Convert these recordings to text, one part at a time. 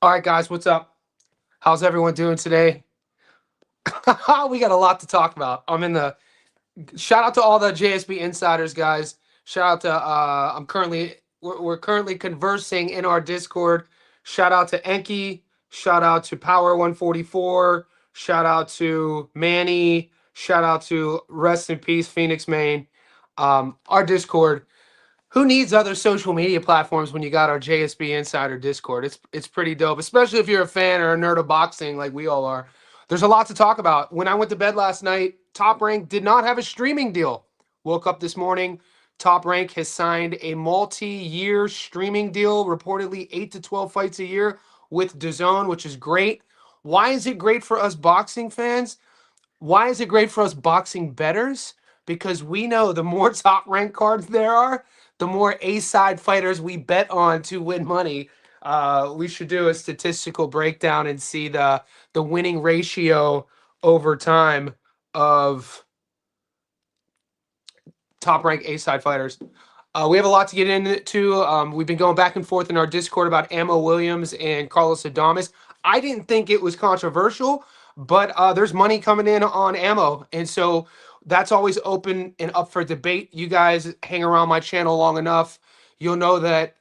All right, guys, what's up? How's everyone doing today? We got a lot to talk about. Shout out to all the JSB insiders, guys. Shout out to we're currently conversing in our Discord. Shout out to Enki. Shout out to Power 144. Shout out to Manny. Shout out to Rest in Peace Phoenix Main. Our Discord. Who needs other social media platforms when you got our JSB Insider Discord? It's pretty dope, especially if you're a fan or a nerd of boxing like we all are. There's a lot to talk about. When I went to bed last night, Top Rank did not have a streaming deal. Woke up this morning, Top Rank has signed a multi-year streaming deal, reportedly 8 to 12 fights a year with DAZN, which is great. Why is it great for us boxing fans? Why is it great for us boxing bettors? Because we know the more Top Rank cards there are, the more A-side fighters we bet on to win money. We should do a statistical breakdown and see the winning ratio over time of Top Rank A-side fighters. We have a lot to get into. We've been going back and forth in our Discord about Ammo Williams and Carlos Adames. I didn't think it was controversial, but there's money coming in on Ammo, and so that's always open and up for debate. You guys hang around my channel long enough, you'll know that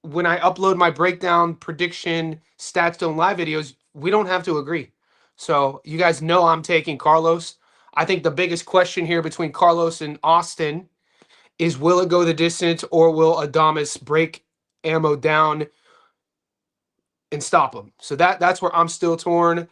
when I upload my breakdown, prediction, stats don't lie videos, we don't have to agree. So you guys know I'm taking Carlos. I think the biggest question here between Carlos and Austin is, will it go the distance, or will Adames break Ammo down and stop him? So that's where I'm still torn.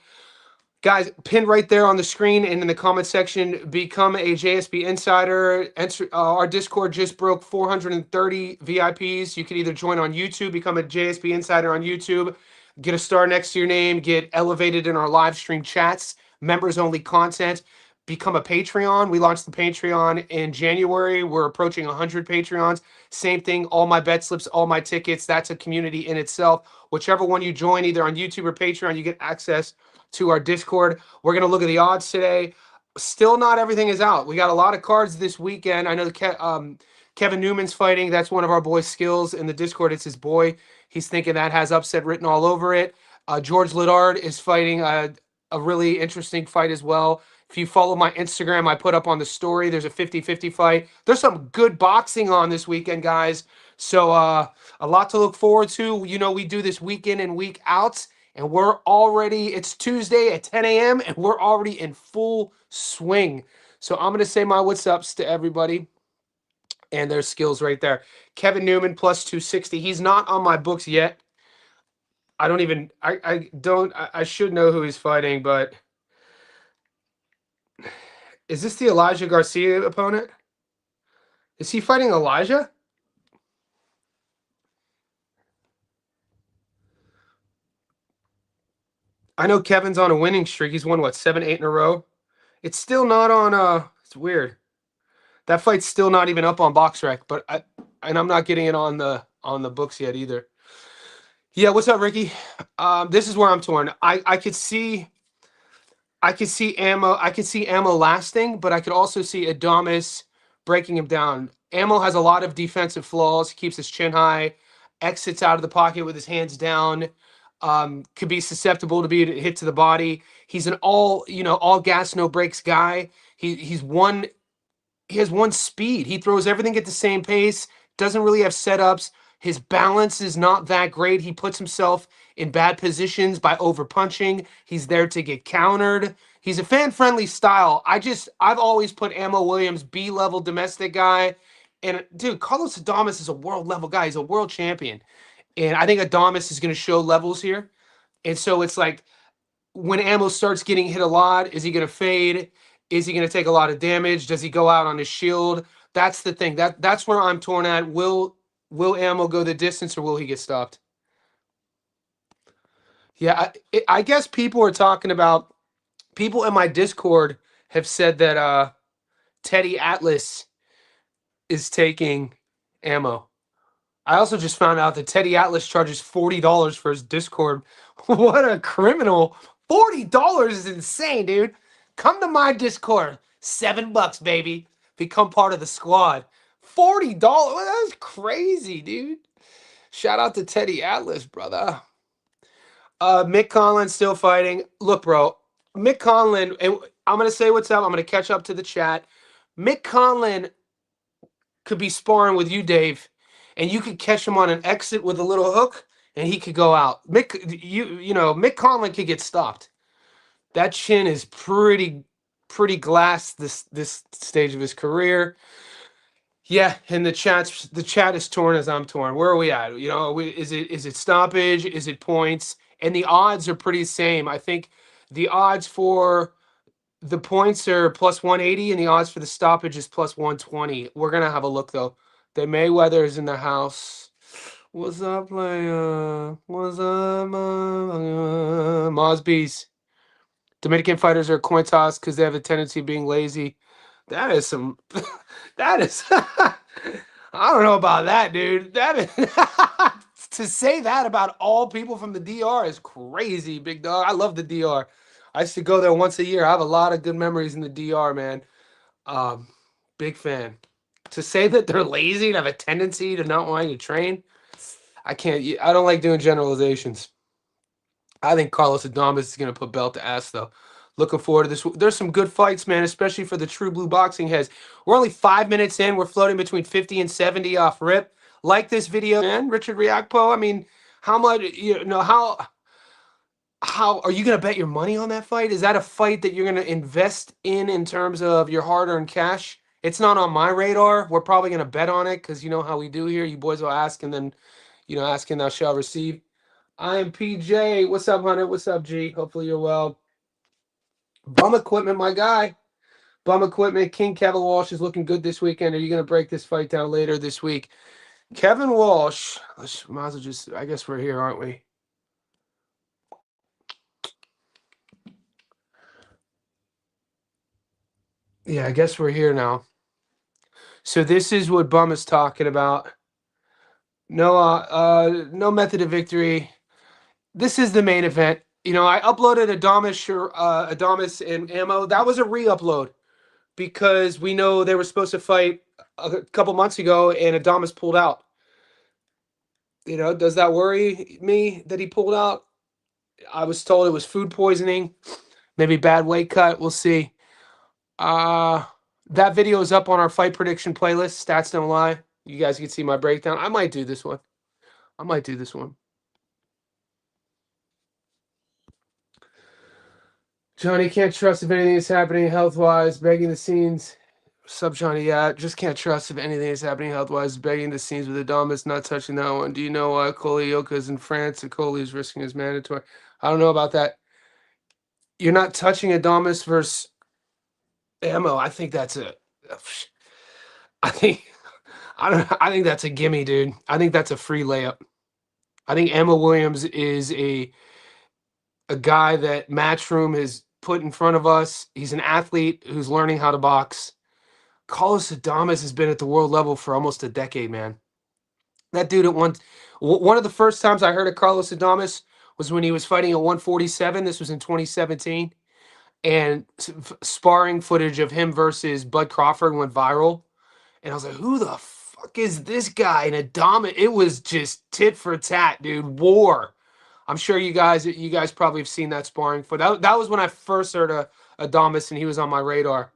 Guys, pin right there on the screen and in the comment section, become a JSB Insider. Enter, our Discord just broke 430 VIPs. You can either join on YouTube, become a JSB Insider on YouTube, get a star next to your name, get elevated in our live stream chats, members-only content, become a Patreon. We launched the Patreon in January. We're approaching 100 Patreons. Same thing, all my bet slips, all my tickets. That's a community in itself. Whichever one you join, either on YouTube or Patreon, you get access to our Discord. We're going to look at the odds today. Still not everything is out. We got a lot of cards this weekend. I know Kevin Newman's fighting. That's one of our boys' skills. In the Discord, it's his boy. He's thinking that has upset written all over it. George Lidard is fighting a really interesting fight as well. If you follow my Instagram, I put up on the story, there's a 50-50 fight. There's some good boxing on this weekend, guys. So a lot to look forward to. You know, we do this week in and week out. And it's Tuesday at 10 a.m. and we're already in full swing. So I'm going to say my what's ups to everybody. And there's skills right there. Kevin Newman plus 260. He's not on my books yet. I should know who he's fighting, but is this the Elijah Garcia opponent? Is he fighting Elijah? I know Kevin's on a winning streak. He's won, what, 7, 8 in a row? It's still not on, it's weird. That fight's still not even up on BoxRec, and I'm not getting it on the books yet either. Yeah, what's up, Ricky? This is where I'm torn. I could see Ammo lasting, but I could also see Adames breaking him down. Ammo has a lot of defensive flaws. He keeps his chin high, exits out of the pocket with his hands down. Could be susceptible to be hit to the body. He's an all gas, no brakes guy. He has one speed. He throws everything at the same pace. Doesn't really have setups. His balance is not that great. He puts himself in bad positions by over punching. He's there to get countered. He's a fan-friendly style. I've always put Ammo Williams B-level domestic guy. And dude, Carlos Adames is a world level guy. He's a world champion. And I think Adames is going to show levels here. And so it's like, when Ammo starts getting hit a lot, is he going to fade? Is he going to take a lot of damage? Does he go out on his shield? That's the thing. That's where I'm torn at. Will Ammo go the distance, or will he get stopped? Yeah, I guess people in my Discord have said that Teddy Atlas is taking Ammo. I also just found out that Teddy Atlas charges $40 for his Discord. What a criminal. $40 is insane, dude. Come to my Discord. $7, baby. Become part of the squad. $40. That's crazy, dude. Shout out to Teddy Atlas, brother. Mick Conlan still fighting. Look, bro, Mick Conlan, and I'm gonna say what's up. I'm gonna catch up to the chat. Mick Conlan could be sparring with you, Dave, and you could catch him on an exit with a little hook, and he could go out. Mick Conlan could get stopped. That chin is pretty glass this stage of his career. Yeah, and the chat is torn as I'm torn. Where are we at? Is it stoppage? Is it points? And the odds are pretty same. I think the odds for the points are plus 180, and the odds for the stoppage is plus 120. We're gonna have a look though. The Mayweather is in the house. What's up, player? What's up, Mosby's? Dominican fighters are coin toss because they have a tendency of being lazy. That is some. That is. I don't know about that, dude. That is to say that about all people from the DR is crazy, big dog. I love the DR. I used to go there once a year. I have a lot of good memories in the DR, man. Um, Big fan. To say that they're lazy and have a tendency to not wanting to train, I can't. I don't like doing generalizations. I think Carlos Adames is going to put belt to ass, though. Looking forward to this. There's some good fights, man, especially for the true blue boxing heads. We're only 5 minutes in. We're floating between 50 and 70 off rip. Like this video, man, Richard Riakpo. I mean, how much, how are you going to bet your money on that fight? Is that a fight that you're going to invest in terms of your hard-earned cash? It's not on my radar. We're probably going to bet on it because you know how we do here. You boys will ask, and then, ask and thou shall receive. I am PJ. What's up, Hunter? What's up, G? Hopefully you're well. Bum Equipment, my guy. Bum Equipment. King Kevin Walsh is looking good this weekend. Are you going to break this fight down later this week? Kevin Walsh. Might as well just, I guess we're here, aren't we? Yeah, I guess we're here now. So this is what Bum is talking about. No method of victory. This is the main event. I uploaded Adames and Ammo. That was a re-upload because we know they were supposed to fight a couple months ago and Adames pulled out. Does that worry me that he pulled out? I was told it was food poisoning, maybe bad weight cut. We'll see. That video is up on our fight prediction playlist. Stats don't lie. You guys can see my breakdown. I might do this one. Johnny can't trust if anything is happening health-wise. Begging the scenes. Sub Johnny, yeah. Just can't trust if anything is happening health-wise. Begging the scenes with Adames, not touching that one. Do you know why Kolioka is in France and Coley is risking his mandatory? I don't know about that. You're not touching Adames versus Ammo. I think that's I think I think that's a gimme, dude. I think that's a free layup. I think Emma Williams is a guy that Matchroom has put in front of us. He's an athlete who's learning how to box. Carlos Adames has been at the world level for almost a decade, man. That dude one of the first times I heard of Carlos Adames was when he was fighting at 147. This was in 2017. And sparring footage of him versus Bud Crawford went viral. And I was like, who the fuck is this guy? And Adames, it was just tit for tat, dude. War. I'm sure you guys probably have seen that sparring foot. That was when I first heard of Adames, and he was on my radar.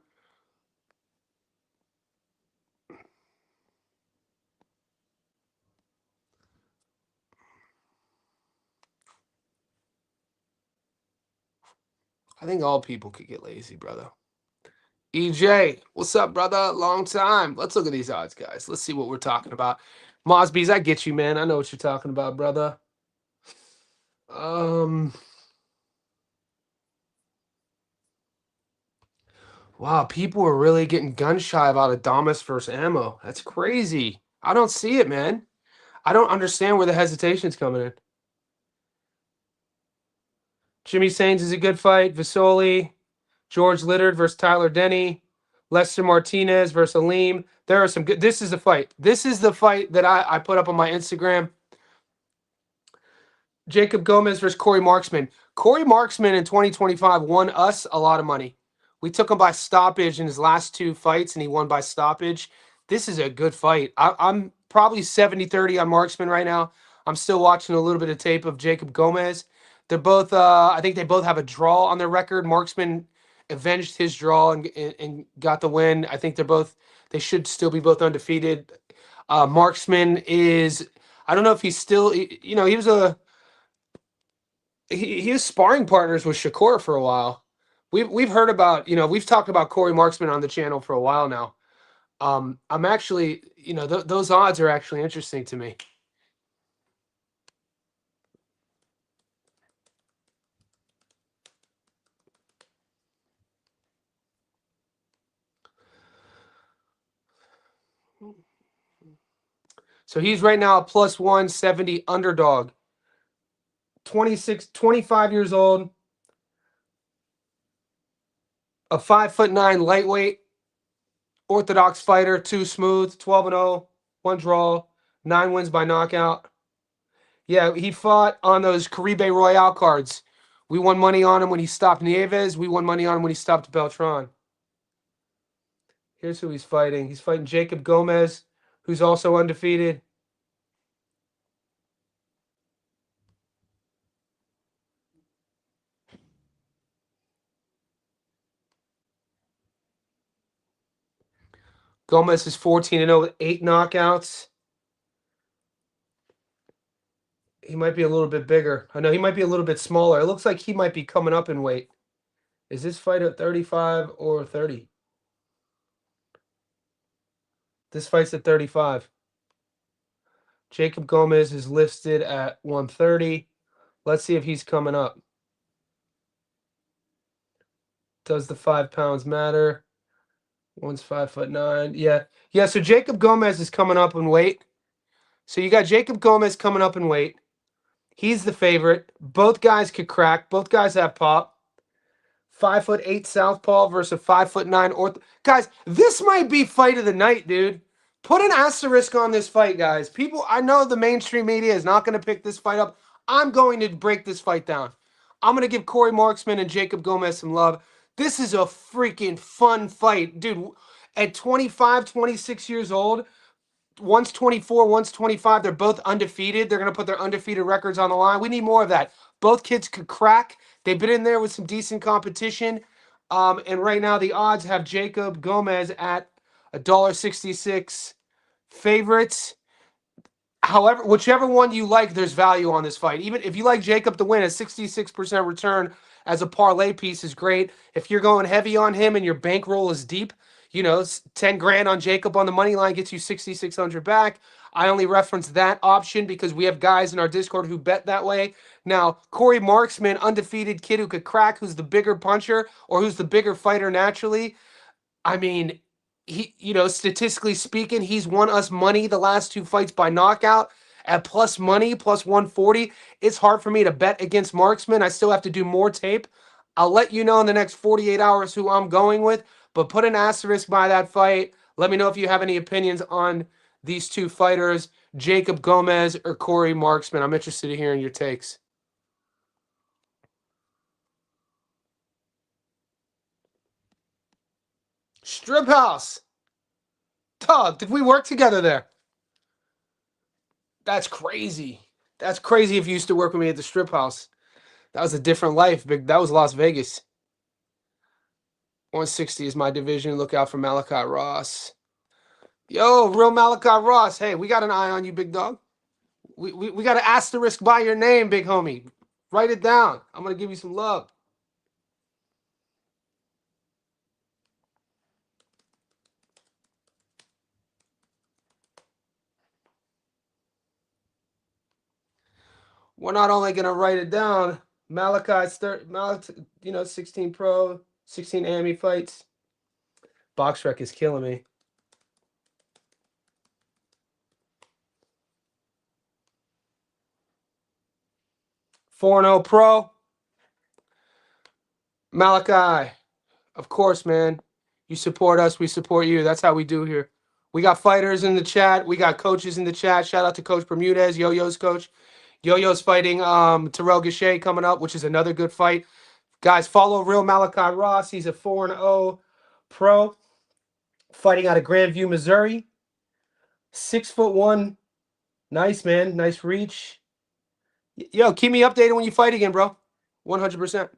I think all people could get lazy, brother. EJ, what's up, brother? Long time. Let's look at these odds, guys. Let's see what we're talking about. Mosby's, I get you, man. I know what you're talking about, brother. Wow, people are really getting gun shy about Adames versus Ammo. That's crazy. I don't see it, man. I don't understand where the hesitation's coming in. Jimmy Sains is a good fight. Visoli, George Littard versus Tyler Denny, Lester Martinez versus Aleem. There are some good. This is the fight. This is the fight that I put up on my Instagram. Jacob Gomez versus Corey Marksman. Corey Marksman in 2025 won us a lot of money. We took him by stoppage in his last two fights, and he won by stoppage. This is a good fight. I'm probably 70-30 on Marksman right now. I'm still watching a little bit of tape of Jacob Gomez. They're both. I think they both have a draw on their record. Marksman avenged his draw and got the win. I think they're both. They should still be both undefeated. Marksman is. I don't know if he's still. You know, he was a. He was sparring partners with Shakur for a while. We've heard about. You know, we've talked about Corey Marksman on the channel for a while now. I'm actually. You know, those odds are actually interesting to me. So he's right now a plus 170 underdog. 25 years old, a 5'9" lightweight, orthodox fighter, 2 smooth, 12-0, 1 draw, 9 wins by knockout. Yeah, he fought on those Caribe Royale cards. We won money on him when he stopped Nieves. We won money on him when he stopped Beltran. Here's who he's fighting. He's fighting Jacob Gomez, who's also undefeated. Gomez is 14-0 with 8 knockouts. He might be a little bit bigger. I know he might be a little bit smaller. It looks like he might be coming up in weight. Is this fight at 35 or 30? This fight's at 35. Jacob Gomez is listed at 130. Let's see if he's coming up. Does the 5 pounds matter? One's 5'9". Yeah. So Jacob Gomez is coming up in weight. So you got Jacob Gomez coming up in weight. He's the favorite. Both guys could crack. Both guys have pop. 5'8" southpaw versus a 5'9" ortho. Guys, this might be fight of the night, dude. Put an asterisk on this fight, guys. People, I know the mainstream media is not going to pick this fight up. I'm going to break this fight down. I'm going to give Corey Marksman and Jacob Gomez some love. This is a freaking fun fight. Dude, at 25, 26 years old, one's 24, one's 25. They're both undefeated. They're going to put their undefeated records on the line. We need more of that. Both kids could crack. They've been in there with some decent competition. And right now the odds have Jacob Gomez at $1.66 favorites. However, whichever one you like, there's value on this fight. Even if you like Jacob to win, a 66% return as a parlay piece is great. If you're going heavy on him and your bankroll is deep, you know, 10 grand on Jacob on the money line gets you 6,600 back. I only reference that option because we have guys in our Discord who bet that way. Now, Corey Marksman, undefeated kid who could crack, who's the bigger puncher or who's the bigger fighter naturally. I mean, he, you know, statistically speaking, he's won us money the last 2 fights by knockout at plus money, plus 140. It's hard for me to bet against Marksman. I still have to do more tape. I'll let you know in the next 48 hours who I'm going with, but put an asterisk by that fight. Let me know if you have any opinions on these 2 fighters, Jacob Gomez or Corey Marksman. I'm interested in hearing your takes. Strip House. Dog, did we work together there? That's crazy. That's crazy if you used to work with me at the Strip House. That was a different life, big. That was Las Vegas. 160 is my division. Look out for Malachi Ross. Yo, real Malachi Ross. Hey, we got an eye on you, big dog. We got an asterisk by your name, big homie. Write it down. I'm going to give you some love. We're not only going to write it down. Malachi's 16 pro, 16 AME fights. BoxRec is killing me. "4-0 pro. Malachi, of course, man. You support us, we support you. That's how we do here. We got fighters in the chat. We got coaches in the chat. Shout out to Coach Bermudez, Yo-Yo's coach. Yo-Yo's fighting Terrell Gachet coming up, which is another good fight. Guys, follow Real Malachi Ross. He's a 4-0 pro fighting out of Grandview, Missouri. 6'1". Nice, man. Nice reach. Yo, keep me updated when you fight again, bro. 100%.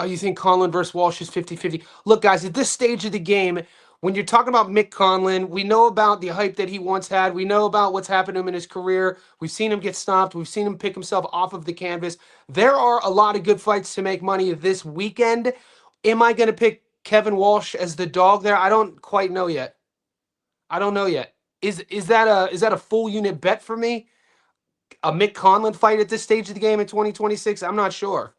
You think Conlan versus Walsh is 50-50? Look, guys, at this stage of the game, when you're talking about Mick Conlan, we know about the hype that he once had. We know about what's happened to him in his career. We've seen him get stopped. We've seen him pick himself off of the canvas. There are a lot of good fights to make money this weekend. Am I going to pick Kevin Walsh as the dog there? I don't quite know yet. I don't know yet. Is that a full unit bet for me? A Mick Conlan fight at this stage of the game in 2026? I'm not sure.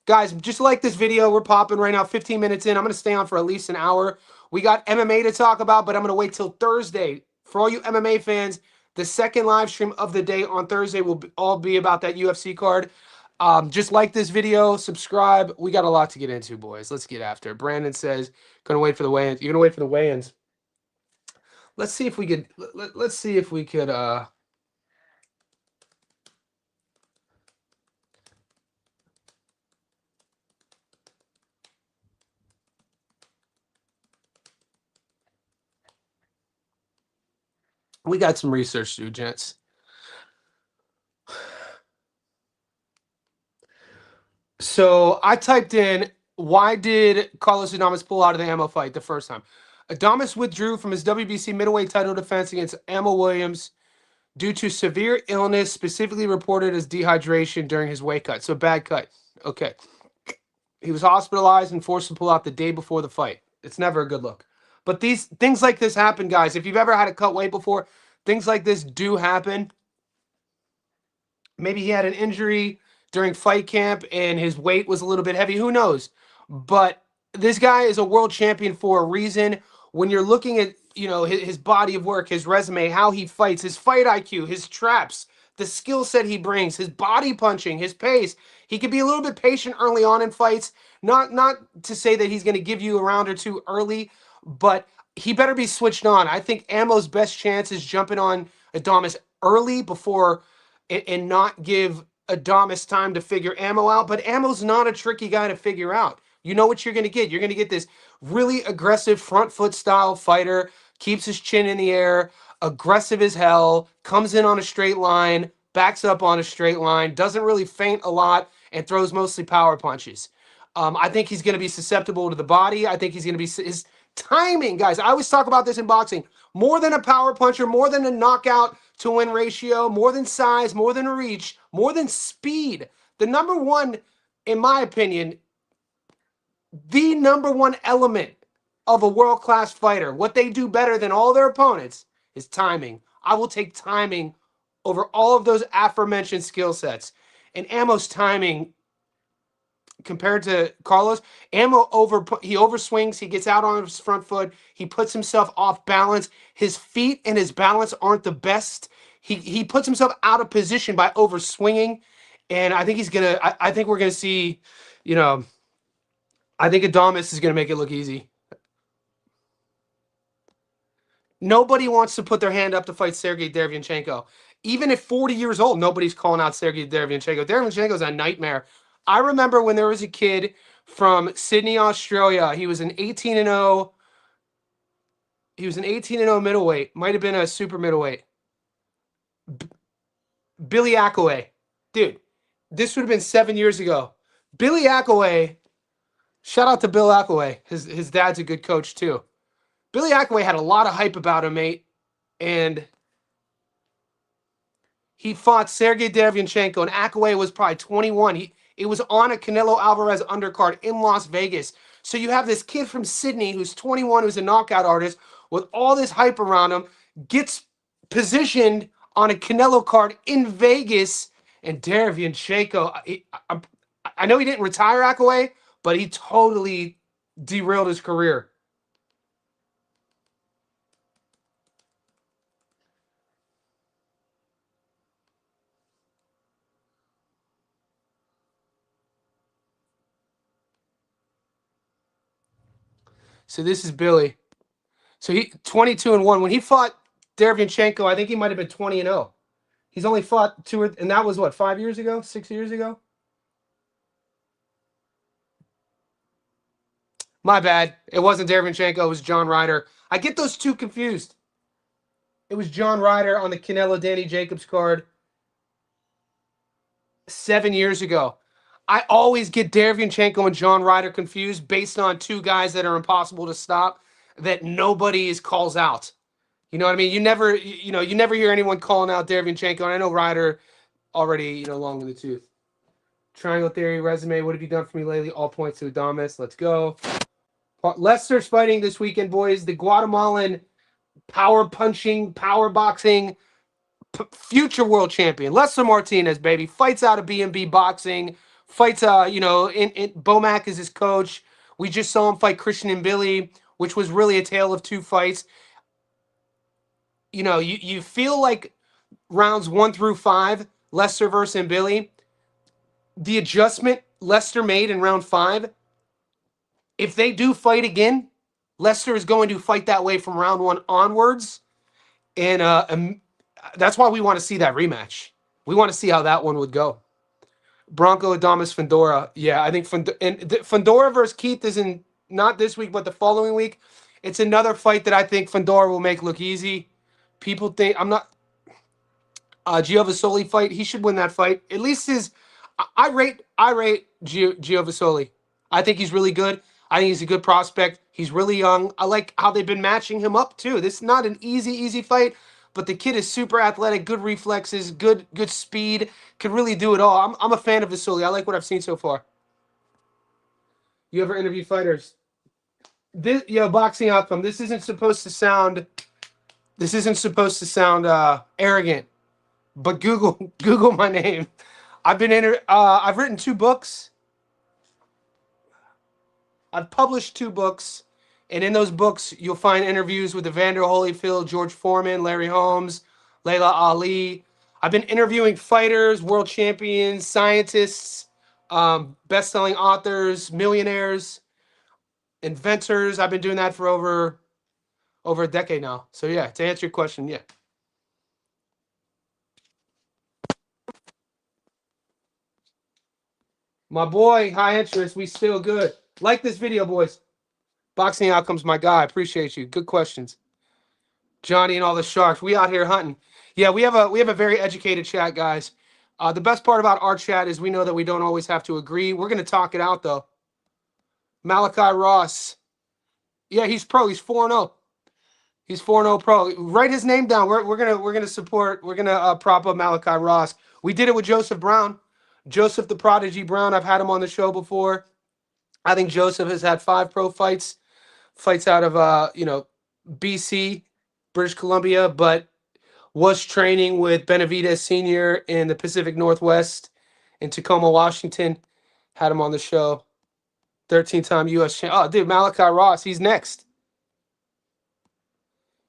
Guys, just like this video, we're popping right now, 15 minutes in. I'm going to stay on for at least an hour. We got MMA to talk about, but I'm going to wait till Thursday. For all you MMA fans, the second live stream of the day on Thursday will all be about that UFC card. Just like this video, subscribe. We got a lot to get into, boys. Let's get after it. Brandon says, going to wait for the weigh-ins. You're going to wait for the weigh-ins. Let's see if we could, let's see if we could, we got some research to do, gents. So I typed in, why did Carlos Adames pull out of the Ammo fight the first time? Adames withdrew from his WBC middleweight title defense against Ammo Williams due to severe illness, specifically reported as dehydration during his weight cut. So bad cut. Okay. He was hospitalized and forced to pull out the day before the fight. It's never a good look. But these things like this happen, guys. If you've ever had to cut weight before, things like this do happen. Maybe he had an injury during fight camp and his weight was a little bit heavy. Who knows? But this guy is a world champion for a reason. When you're looking at, you know, his body of work, his resume, how he fights, his fight IQ, his traps, the skill set he brings, his body punching, his pace, he could be a little bit patient early on in fights. Not to say that he's going to give you a round or two early, but he better be switched on. I think Ammo's best chance is jumping on Adames early before and not give Adames time to figure Ammo out. But Ammo's not a tricky guy to figure out. You know what you're going to get. You're going to get this really aggressive front foot style fighter, keeps his chin in the air, aggressive as hell, comes in on a straight line, backs up on a straight line, doesn't really feint a lot, and throws mostly power punches. I think he's going to be susceptible to the body. I think he's going to be his timing, guys. I always talk about this in boxing. More than a power puncher, more than a knockout to win ratio, more than size, more than reach, more than speed. The number one, in my opinion, the number one element of a world-class fighter, what they do better than all their opponents, is timing. I will take timing over all of those aforementioned skill sets. And Ammo's timing compared to Carlos, Ammo he overswings, he gets out on his front foot, he puts himself off balance. His feet and his balance aren't the best. He puts himself out of position by overswinging, and I think he's gonna. I think we're gonna see, you know, I think Adames is gonna make it look easy. Nobody wants to put their hand up to fight Sergey Derevyanchenko. Even at 40 years old, nobody's calling out Sergey Derevyanchenko. Derevyanchenko's a nightmare. I remember when there was a kid from Sydney, Australia. He was an 18-0. He was an 18-0 middleweight. Might have been a super middleweight. Billy Akaway. Dude, this would have been 7 years ago. Billy Akaway, shout out to Bill Akaway. His dad's a good coach too. Billy Akaway had a lot of hype about him, mate. And he fought Sergey Derevyanchenko, and Akaway was probably 21. It was on a Canelo Alvarez undercard in Las Vegas. So you have this kid from Sydney who's 21, who's a knockout artist, with all this hype around him, gets positioned on a Canelo card in Vegas, and Derevyanchenko, I know he didn't retire Akaway, but he totally derailed his career. So this is Billy. So he 22-1. When he fought Derevyanchenko, I think he might have been 20-0. He's only fought and that was what, 5 years ago, 6 years ago? My bad. It wasn't Derevyanchenko, it was John Ryder. I get those two confused. It was John Ryder on the Canelo Danny Jacobs card 7 years ago. I always get Derevyanchenko and John Ryder confused based on two guys that are impossible to stop that nobody calls out. You know what I mean? You never hear anyone calling out Derevyanchenko. And I know Ryder already, long in the tooth. Triangle Theory resume. What have you done for me lately? All points to Adames. Let's go. Lester's fighting this weekend, boys. The Guatemalan power punching, power boxing future world champion, Lester Martinez, baby, fights out of B&B Boxing. Fights, in Bomac is his coach. We just saw him fight Christian and Billy, which was really a tale of two fights. You feel like rounds 1 through 5, Lester versus Billy, the adjustment Lester made in round 5, if they do fight again, Lester is going to fight that way from round 1 onwards. And that's why we want to see that rematch. We want to see how that one would go. Bronco Adames Fundora. Yeah, I think Fundora versus Keith is in not this week, but the following week. It's another fight that I think Fundora will make look easy. People think I'm not. Gio Vasoli fight. He should win that fight. At least I rate Gio Vasoli. I think he's really good. I think he's a good prospect. He's really young. I like how they've been matching him up too. This is not an easy fight, but the kid is super athletic, good reflexes, good speed, can really do it all. I'm a fan of Vasily. I like what I've seen so far. You ever interview fighters? Boxing outcome. This isn't supposed to sound arrogant, but Google my name. I've written 2 books. I've published 2 books, and in those books, you'll find interviews with Evander Holyfield, George Foreman, Larry Holmes, Layla Ali. I've been interviewing fighters, world champions, scientists, best-selling authors, millionaires, inventors. I've been doing that for over a decade now. So yeah, to answer your question, yeah. My boy, high interest, we still good. Like this video, boys. Boxing Outcomes, my guy. Appreciate you. Good questions. Johnny and all the sharks. We out here hunting. Yeah, we have a very educated chat, guys. The best part about our chat is we know that we don't always have to agree. We're gonna talk it out though. Malachi Ross. Yeah, he's pro. He's 4-0. He's 4-0 pro. Write his name down. We're gonna support. We're gonna prop up Malachi Ross. We did it with Joseph Brown. Joseph the Prodigy Brown. I've had him on the show before. I think Joseph has had 5 pro fights. Fights out of BC, British Columbia, but was training with Benavidez Sr. in the Pacific Northwest in Tacoma, Washington. Had him on the show. 13-time U.S. champ. Oh, dude, Malachi Ross. He's next.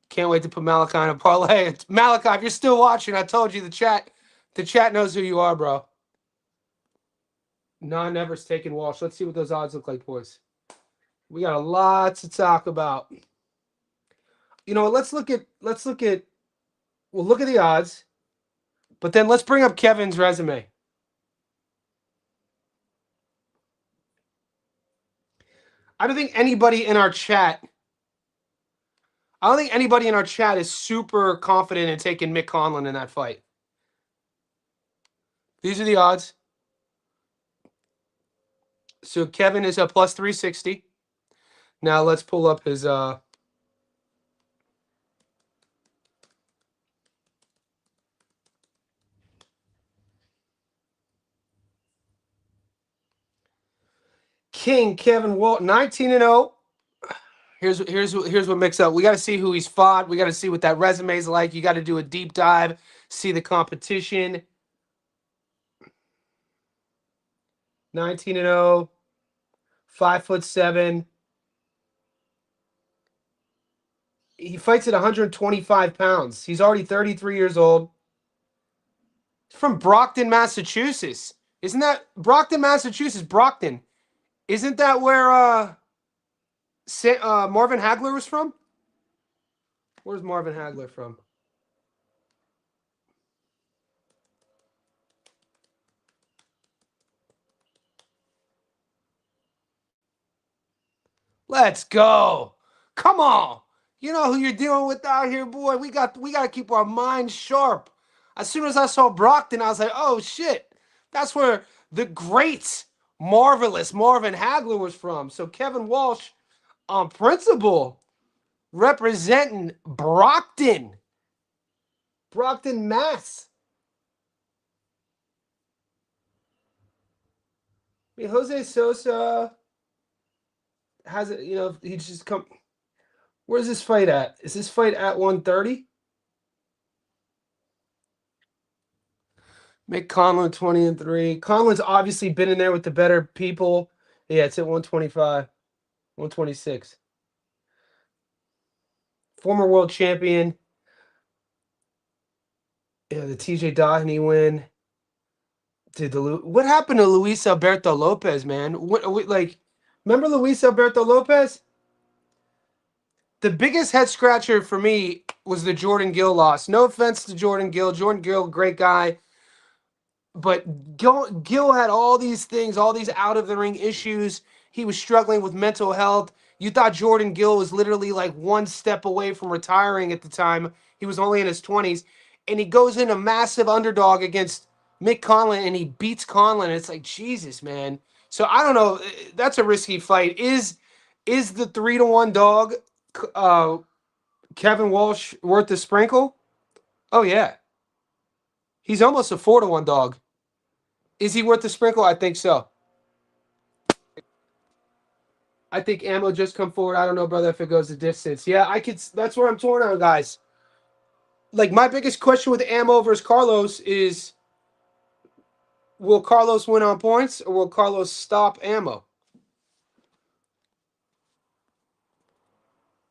Can't wait to put Malachi in a parlay. Malachi, if you're still watching, I told you the chat knows who you are, bro. Non-Ever's taking Walsh. Let's see what those odds look like, boys. We got a lot to talk about. Let's look at we'll look at the odds, but then let's bring up Kevin's resume. I don't think anybody in our chat is super confident in taking Mick Conlan in that fight. These are the odds. So Kevin is a plus 360. Now let's pull up his King Kevin Walt, 19-0. Here's what mixed up. We got to see who he's fought. We got to see what that resume is like. You got to do a deep dive, see the competition. 19-0, 5'7". He fights at 125 pounds. He's already 33 years old. He's from Brockton, Massachusetts. Isn't that Brockton, Massachusetts? Brockton. Isn't that where Marvin Hagler was from? Where's Marvin Hagler from? Let's go. Come on. You know who you're dealing with out here, boy. We got to keep our minds sharp. As soon as I saw Brockton, I was like, oh shit, that's where the great, marvelous Marvin Hagler was from. So Kevin Walsh, on principle, representing Brockton, Mass. I mean, Jose Sosa has it. You know, he just come. Where's this fight at? Is this fight at 130? Make Conlan 20-3. Conlan's obviously been in there with the better people. Yeah, it's at 125, 126. Former world champion. Yeah, the TJ Doheny win. Dude, what happened to Luis Alberto Lopez, man? Like, remember Luis Alberto Lopez? The biggest head scratcher for me was the Jordan Gill loss. No offense to Jordan Gill. Jordan Gill, great guy. But Gill had all these things, all these out of the ring issues. He was struggling with mental health. You thought Jordan Gill was literally like one step away from retiring at the time. He was only in his 20s. And he goes in a massive underdog against Mick Conlan and he beats Conlan. And it's like, Jesus, man. So I don't know. That's a risky fight. Is the 3-1 dog uh, Kevin Walsh worth the sprinkle? Oh, yeah. He's almost a 4-1 dog. Is he worth the sprinkle? I think so. I think ammo just come forward. I don't know, brother, if it goes the distance. Yeah, I could. That's where I'm torn on, guys. Like my biggest question with ammo versus Carlos is: will Carlos win on points, or will Carlos stop ammo?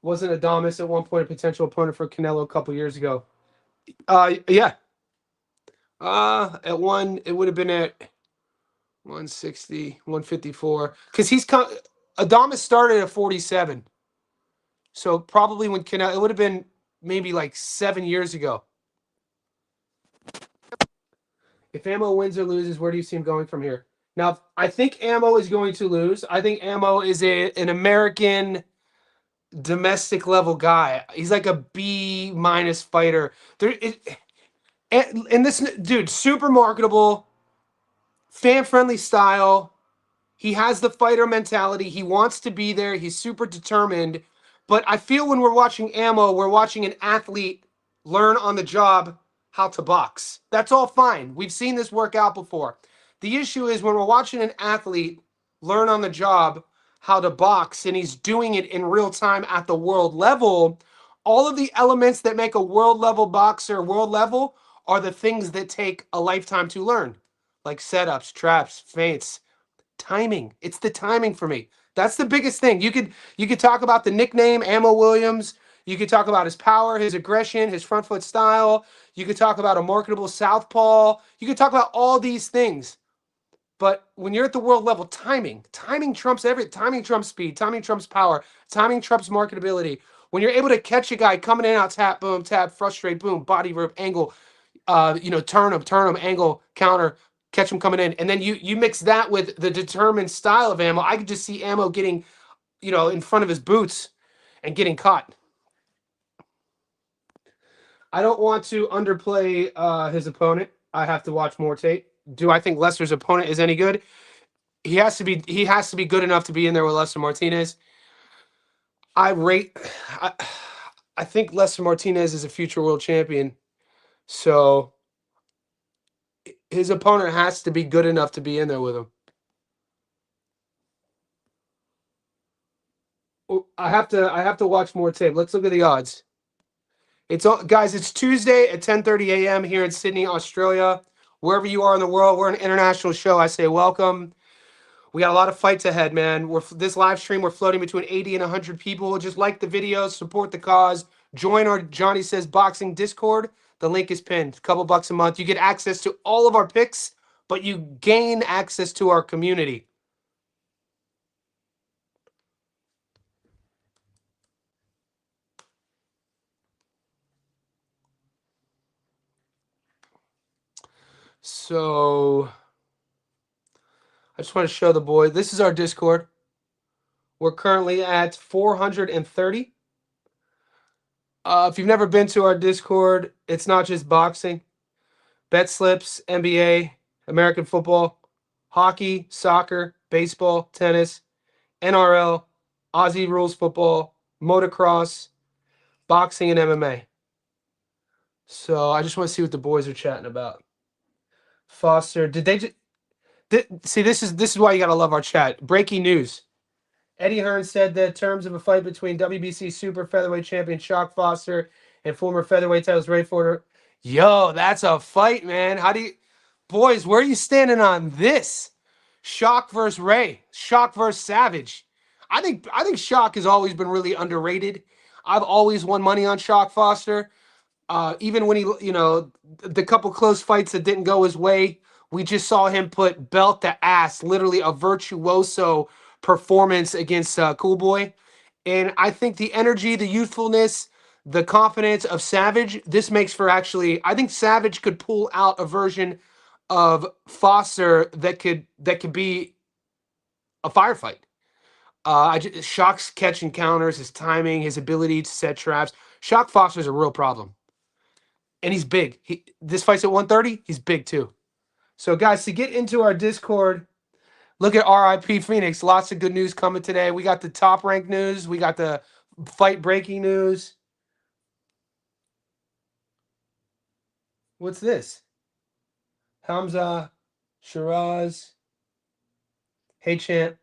Wasn't Adames at one point a potential opponent for Canelo a couple years ago? Yeah. At one, it would have been at 160, 154. Because Adames started at 47. So probably when Canelo, it would have been maybe like 7 years ago. If Ammo wins or loses, where do you see him going from here? Now, I think Ammo is going to lose. I think Ammo is an American domestic level guy. He's like a B minus fighter. And this dude, super marketable, fan friendly style. He has the fighter mentality. He wants to be there. He's super determined. But I feel when we're watching Ammo, we're watching an athlete learn on the job how to box. That's all fine. We've seen this work out before. The issue is when we're watching an athlete learn on the job how to box and he's doing it in real time at the world level, all of the elements that make a world level boxer world level are the things that take a lifetime to learn, like setups, traps, feints, timing. It's the timing for me. That's the biggest thing. You could talk about the nickname Ammo Williams. You could talk about his power, his aggression, his front foot style. You could talk about a marketable southpaw. You could talk about all these things. But when you're at the world level, timing trumps everything. Timing trumps speed. Timing trumps power. Timing trumps marketability. When you're able to catch a guy coming in and out, tap, boom, tap, frustrate, boom, body rip, angle, turn him, angle, counter, catch him coming in, and then you mix that with the determined style of Ammo. I could just see Ammo getting, in front of his boots and getting caught. I don't want to underplay his opponent. I have to watch more tape. Do I think Lester's opponent is any good? He has to be. He has to be good enough to be in there with Lester Martinez. I rate. I, I think Lester Martinez is a future world champion. So his opponent has to be good enough to be in there with him. I have to watch more tape. Let's look at the odds. It's all guys, it's Tuesday at 10:30 a.m. here in Sydney, Australia. Wherever you are in the world, we're an international show. I say welcome. We got a lot of fights ahead, man. This live stream, we're floating between 80 and 100 people. Just like the videos, support the cause. Join our Johnny Says Boxing Discord. The link is pinned. A couple bucks a month. You get access to all of our picks, but you gain access to our community. So I just want to show the boy. This is our Discord. We're currently at 430. If you've never been to our Discord, it's not just boxing. Bet slips, NBA, American football, hockey, soccer, baseball, tennis, NRL, Aussie rules football, motocross, boxing, and MMA. So I just want to see what the boys are chatting about. Foster, did they just see? This is why you gotta love our chat. Breaking news: Eddie Hearn said that terms of a fight between WBC super featherweight champion Shock Foster and former featherweight titles Ray Porter. Yo, that's a fight, man. How do you, boys? Where are you standing on this? Shock versus Ray. Shock versus Savage. I think Shock has always been really underrated. I've always won money on Shock Foster. Even when he, the couple close fights that didn't go his way, we just saw him put belt to ass, literally a virtuoso performance against Cool Boy. And I think the energy, the youthfulness, the confidence of Savage, this makes for actually, I think Savage could pull out a version of Foster that could be a firefight. Shock's catch encounters, his timing, his ability to set traps. Shock Foster's a real problem. And he's big. This fight's at 130. He's big too. So, guys, to get into our Discord, look at RIP Phoenix. Lots of good news coming today. We got the top ranked news. We got the fight breaking news. What's this? Hamza, Shiraz. Hey, champ.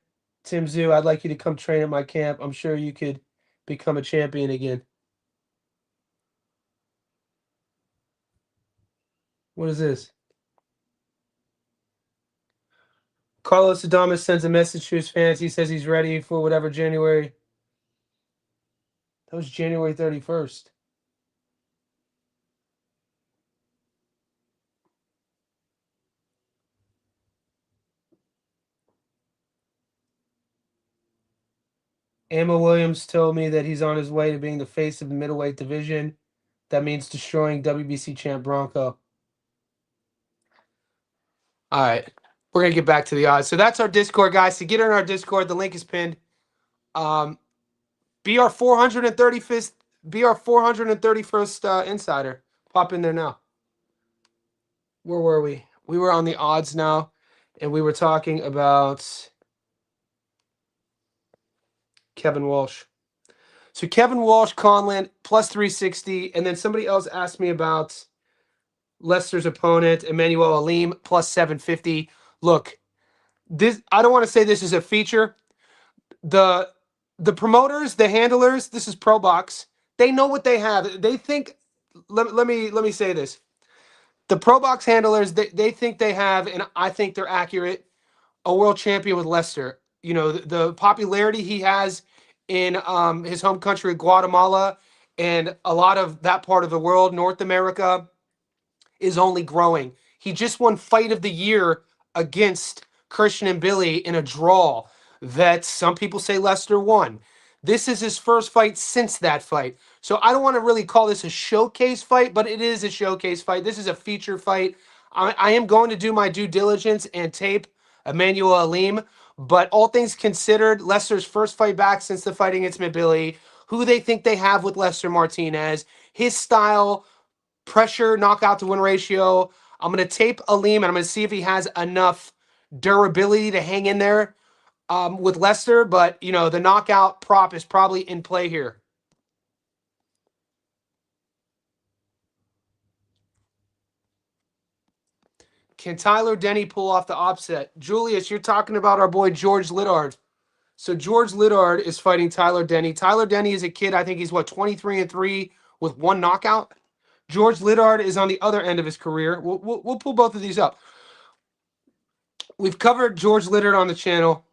Tim Zoo, I'd like you to come train at my camp. I'm sure you could become a champion again. What is this? Carlos Adames sends a message to his fans. He says he's ready for whatever January. That was January 31st. Emma Williams told me that he's on his way to being the face of the middleweight division. That means destroying WBC champ Bronco. All right. We're going to get back to the odds. So that's our Discord, guys. To get in our Discord, the link is pinned. Be our 431st insider. Pop in there now. Where were we? We were on the odds now, and we were talking about Kevin Walsh. So Kevin Walsh, Conlan, plus 360. And then somebody else asked me about Lester's opponent, Emmanuel Alim, plus 750. Look, this, I don't want to say this is a feature. The promoters, the handlers, this is Pro Box. They know what they have. They think, let me say this. The Pro Box handlers, they think they have, and I think they're accurate, a world champion with Lester. You know, the popularity he has in his home country, Guatemala, and a lot of that part of the world, North America, is only growing. He just won Fight of the Year against Christian and Billy in a draw that some people say Lester won. This is his first fight since that fight. So I don't want to really call this a showcase fight, but it is a showcase fight. This is a feature fight. I am going to do my due diligence and tape Emmanuel Alim, but all things considered, Lester's first fight back since the fight against Billy, who they think they have with Lester Martinez, his style, pressure, knockout to win ratio. I'm going to tape Alim, and I'm going to see if he has enough durability to hang in there with Lester, but, you know, the knockout prop is probably in play here. Can Tyler Denny pull off the upset? Julius, you're talking about our boy George Littard. So George Littard is fighting Tyler Denny. Tyler Denny is a kid, I think he's, 23-3 with one knockout? George Littard is on the other end of his career. We'll pull both of these up. We've covered George Littard on the channel.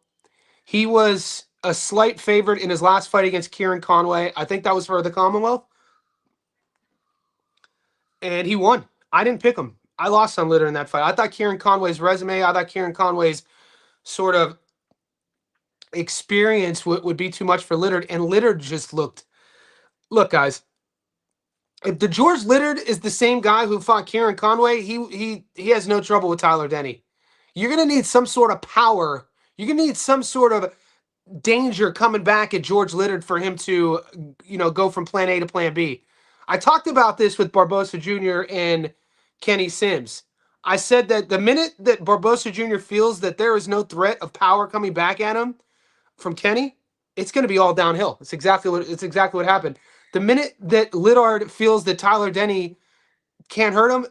He was a slight favorite in his last fight against Kieran Conway. I think that was for the Commonwealth. And he won. I didn't pick him. I lost on Littard in that fight. I thought Kieran Conway's resume, I thought Kieran Conway's sort of experience would be too much for Littard. And Littard just looked... Look, guys. If the George Littard is the same guy who fought Kieran Conway, he has no trouble with Tyler Denny. You're going to need some sort of power. You're going to need some sort of danger coming back at George Littard for him to, you know, go from plan A to plan B. I talked about this with Barbosa Jr. and Kenny Sims. I said that the minute that Barbosa Jr. feels that there is no threat of power coming back at him from Kenny, it's going to be all downhill. It's exactly what happened. The minute that Liddard feels that Tyler Denny can't hurt him,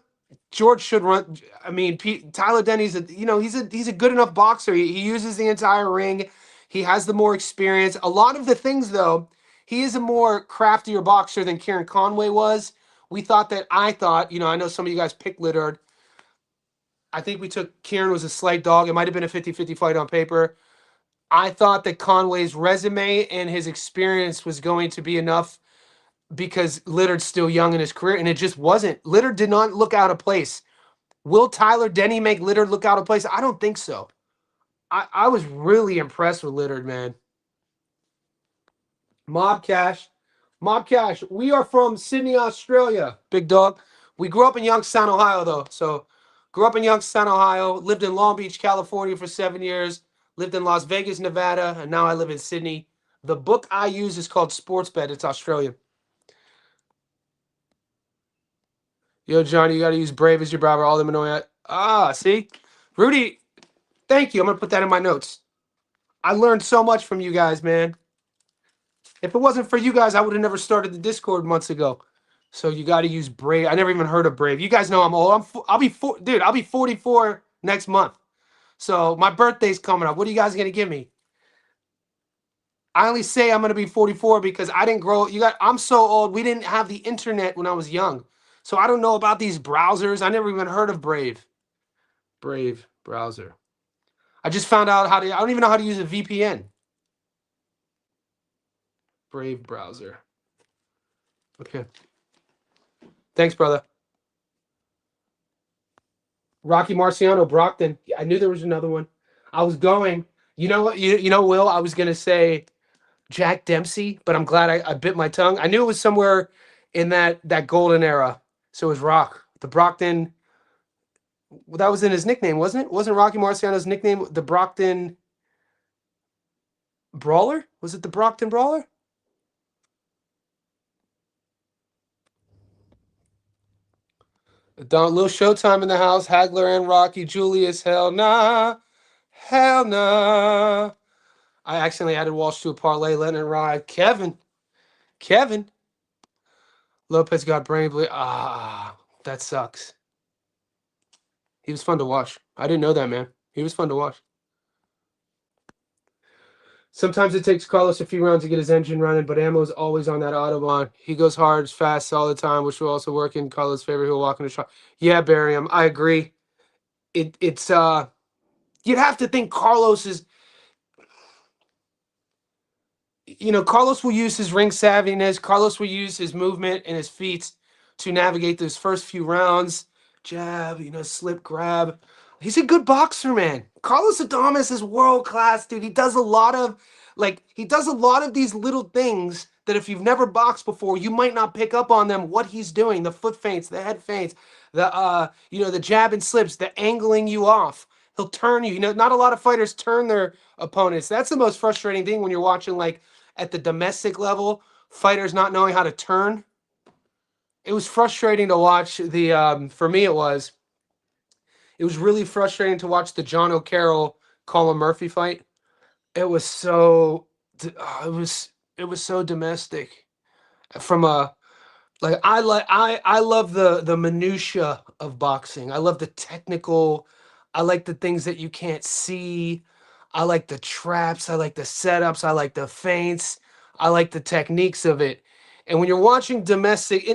George should run. I mean, Tyler Denny's he's a good enough boxer. He uses the entire ring. He has the more experience. A lot of the things though, he is a more craftier boxer than Kieran Conway was. I thought, I know some of you guys picked Liddard. I think we took Kieran was a slight dog. It might have been a 50-50 fight on paper. I thought that Conway's resume and his experience was going to be enough because Liddard's still young in his career, and it just wasn't. Liddard did not look out of place. Will Tyler Denny make Liddard look out of place? I don't think so. I was really impressed with Liddard, man. Mob Cash. Mob Cash. We are from Sydney, Australia, big dog. We grew up in Youngstown, Ohio, though. So, grew up in Youngstown, Ohio. Lived in Long Beach, California for 7 years. Lived in Las Vegas, Nevada. And now I live in Sydney. The book I use is called Sportsbet. It's Australian. Yo, Johnny, you got to use Brave as your barber. All them annoying. See? Rudy, thank you. I'm going to put that in my notes. I learned so much from you guys, man. If it wasn't for you guys, I would have never started the Discord months ago. So you got to use Brave. I never even heard of Brave. You guys know I'm old. I'll be 44 next month. So my birthday's coming up. What are you guys going to give me? I only say I'm going to be 44 because I didn't grow. I'm so old. We didn't have the internet when I was young. So I don't know about these browsers. I never even heard of Brave. Brave browser. I just found out I don't even know how to use a VPN. Brave browser. Okay. Thanks, brother. Rocky Marciano, Brockton. I knew there was another one. I was going. You know what? Will, I was going to say Jack Dempsey, but I'm glad I bit my tongue. I knew it was somewhere in that golden era. So it was Rock. The Brockton. Well, that was in his nickname, wasn't it? Wasn't Rocky Marciano's nickname the Brockton Brawler? Was it the Brockton Brawler? Little Showtime in the house. Hagler and Rocky. Julius, hell nah. Hell nah. I accidentally added Walsh to a parlay, letting it ride. Kevin. Lopez got brain bleed. That sucks. He was fun to watch. I didn't know that, man. He was fun to watch. Sometimes it takes Carlos a few rounds to get his engine running, but Ammo's always on that Autobahn. He goes hard, fast all the time, which will also work in Carlos' favor. He'll walk in the shot. Yeah, Barium, I agree. It's you'd have to think Carlos is, Carlos will use his ring savviness. Carlos will use his movement and his feet to navigate those first few rounds. Jab, slip, grab. He's a good boxer, man. Carlos Adames is world class, dude. He does a lot of these little things that if you've never boxed before, you might not pick up on them. What he's doing, the foot feints, the head feints, the jab and slips, the angling you off. He'll turn you. Not a lot of fighters turn their opponents. That's the most frustrating thing when you're watching, like, at the domestic level, fighters not knowing how to turn. It was frustrating to watch for me, it was really frustrating to watch the John O'Carroll Colin Murphy fight. It was so domestic. I love the minutia of boxing. I love the technical. I like the things that you can't see. I like the traps. I like the setups. I like the feints. I like the techniques of it. And when you're watching domestic,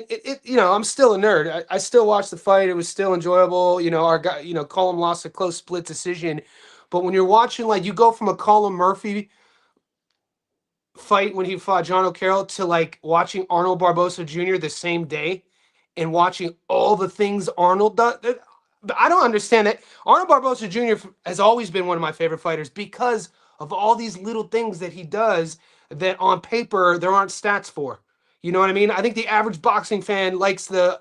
I'm still a nerd. I still watch the fight. It was still enjoyable. Our guy, Colin lost a close split decision. But when you're watching, like, you go from a Colin Murphy fight when he fought John O'Carroll to, like, watching Arnold Barbosa Jr. the same day and watching all the things Arnold does. I don't understand that. Arnold Barbosa Jr. has always been one of my favorite fighters because of all these little things that he does that on paper there aren't stats for. You know what I mean? I think the average boxing fan likes the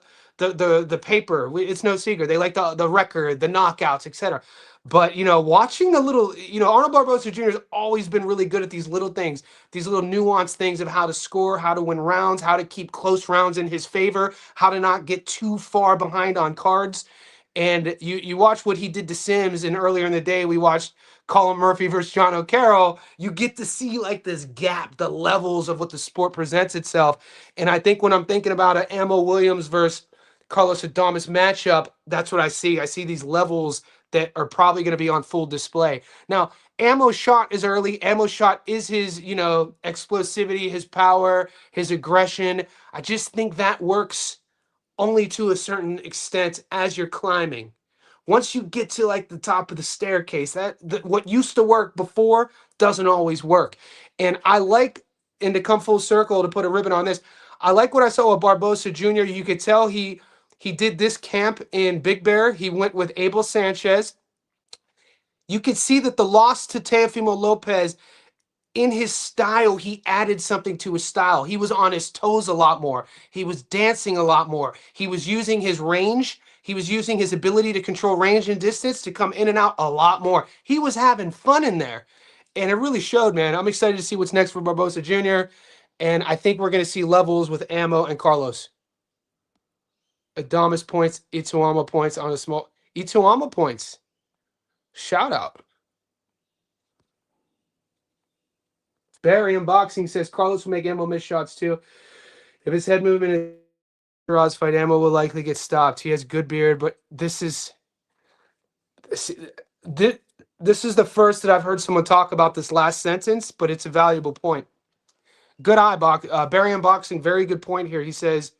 paper. It's no secret. They like the record, the knockouts, etc. But watching the little, Arnold Barboza Jr. has always been really good at these little things, these little nuanced things of how to score, how to win rounds, how to keep close rounds in his favor, how to not get too far behind on cards. And you watch what he did to Sims, and earlier in the day we watched Colin Murphy versus John O'Carroll. You get to see like this gap, the levels of what the sport presents itself. And I think when I'm thinking about an Ammo Williams versus Carlos Adames matchup, that's what I see. I see these levels that are probably going to be on full display. Now, Ammo's shot is early. Ammo's shot is his, explosivity, his power, his aggression. I just think that works only to a certain extent as you're climbing. Once you get to like the top of the staircase, what used to work before doesn't always work. And I like, and to come full circle to put a ribbon on this, I like what I saw with Barbosa Jr. You could tell he did this camp in Big Bear. He went with Abel Sanchez. You could see that the loss to Teofimo Lopez, in his style, he added something to his style. He was on his toes a lot more. He was dancing a lot more. He was using his range. He was using his ability to control range and distance to come in and out a lot more. He was having fun in there. And it really showed, man. I'm excited to see what's next for Barbosa Jr. And I think we're going to see levels with Ammo and Carlos. Adames points, Ituama points on a small... Ituama points. Shout out. Barry Unboxing says Carlos will make Ammo miss shots too. If his head movement is Roz fight, Ammo will likely get stopped. He has good beard, but this is the first that I've heard someone talk about this last sentence, but it's a valuable point. Good eye, Barry Unboxing, very good point here. He says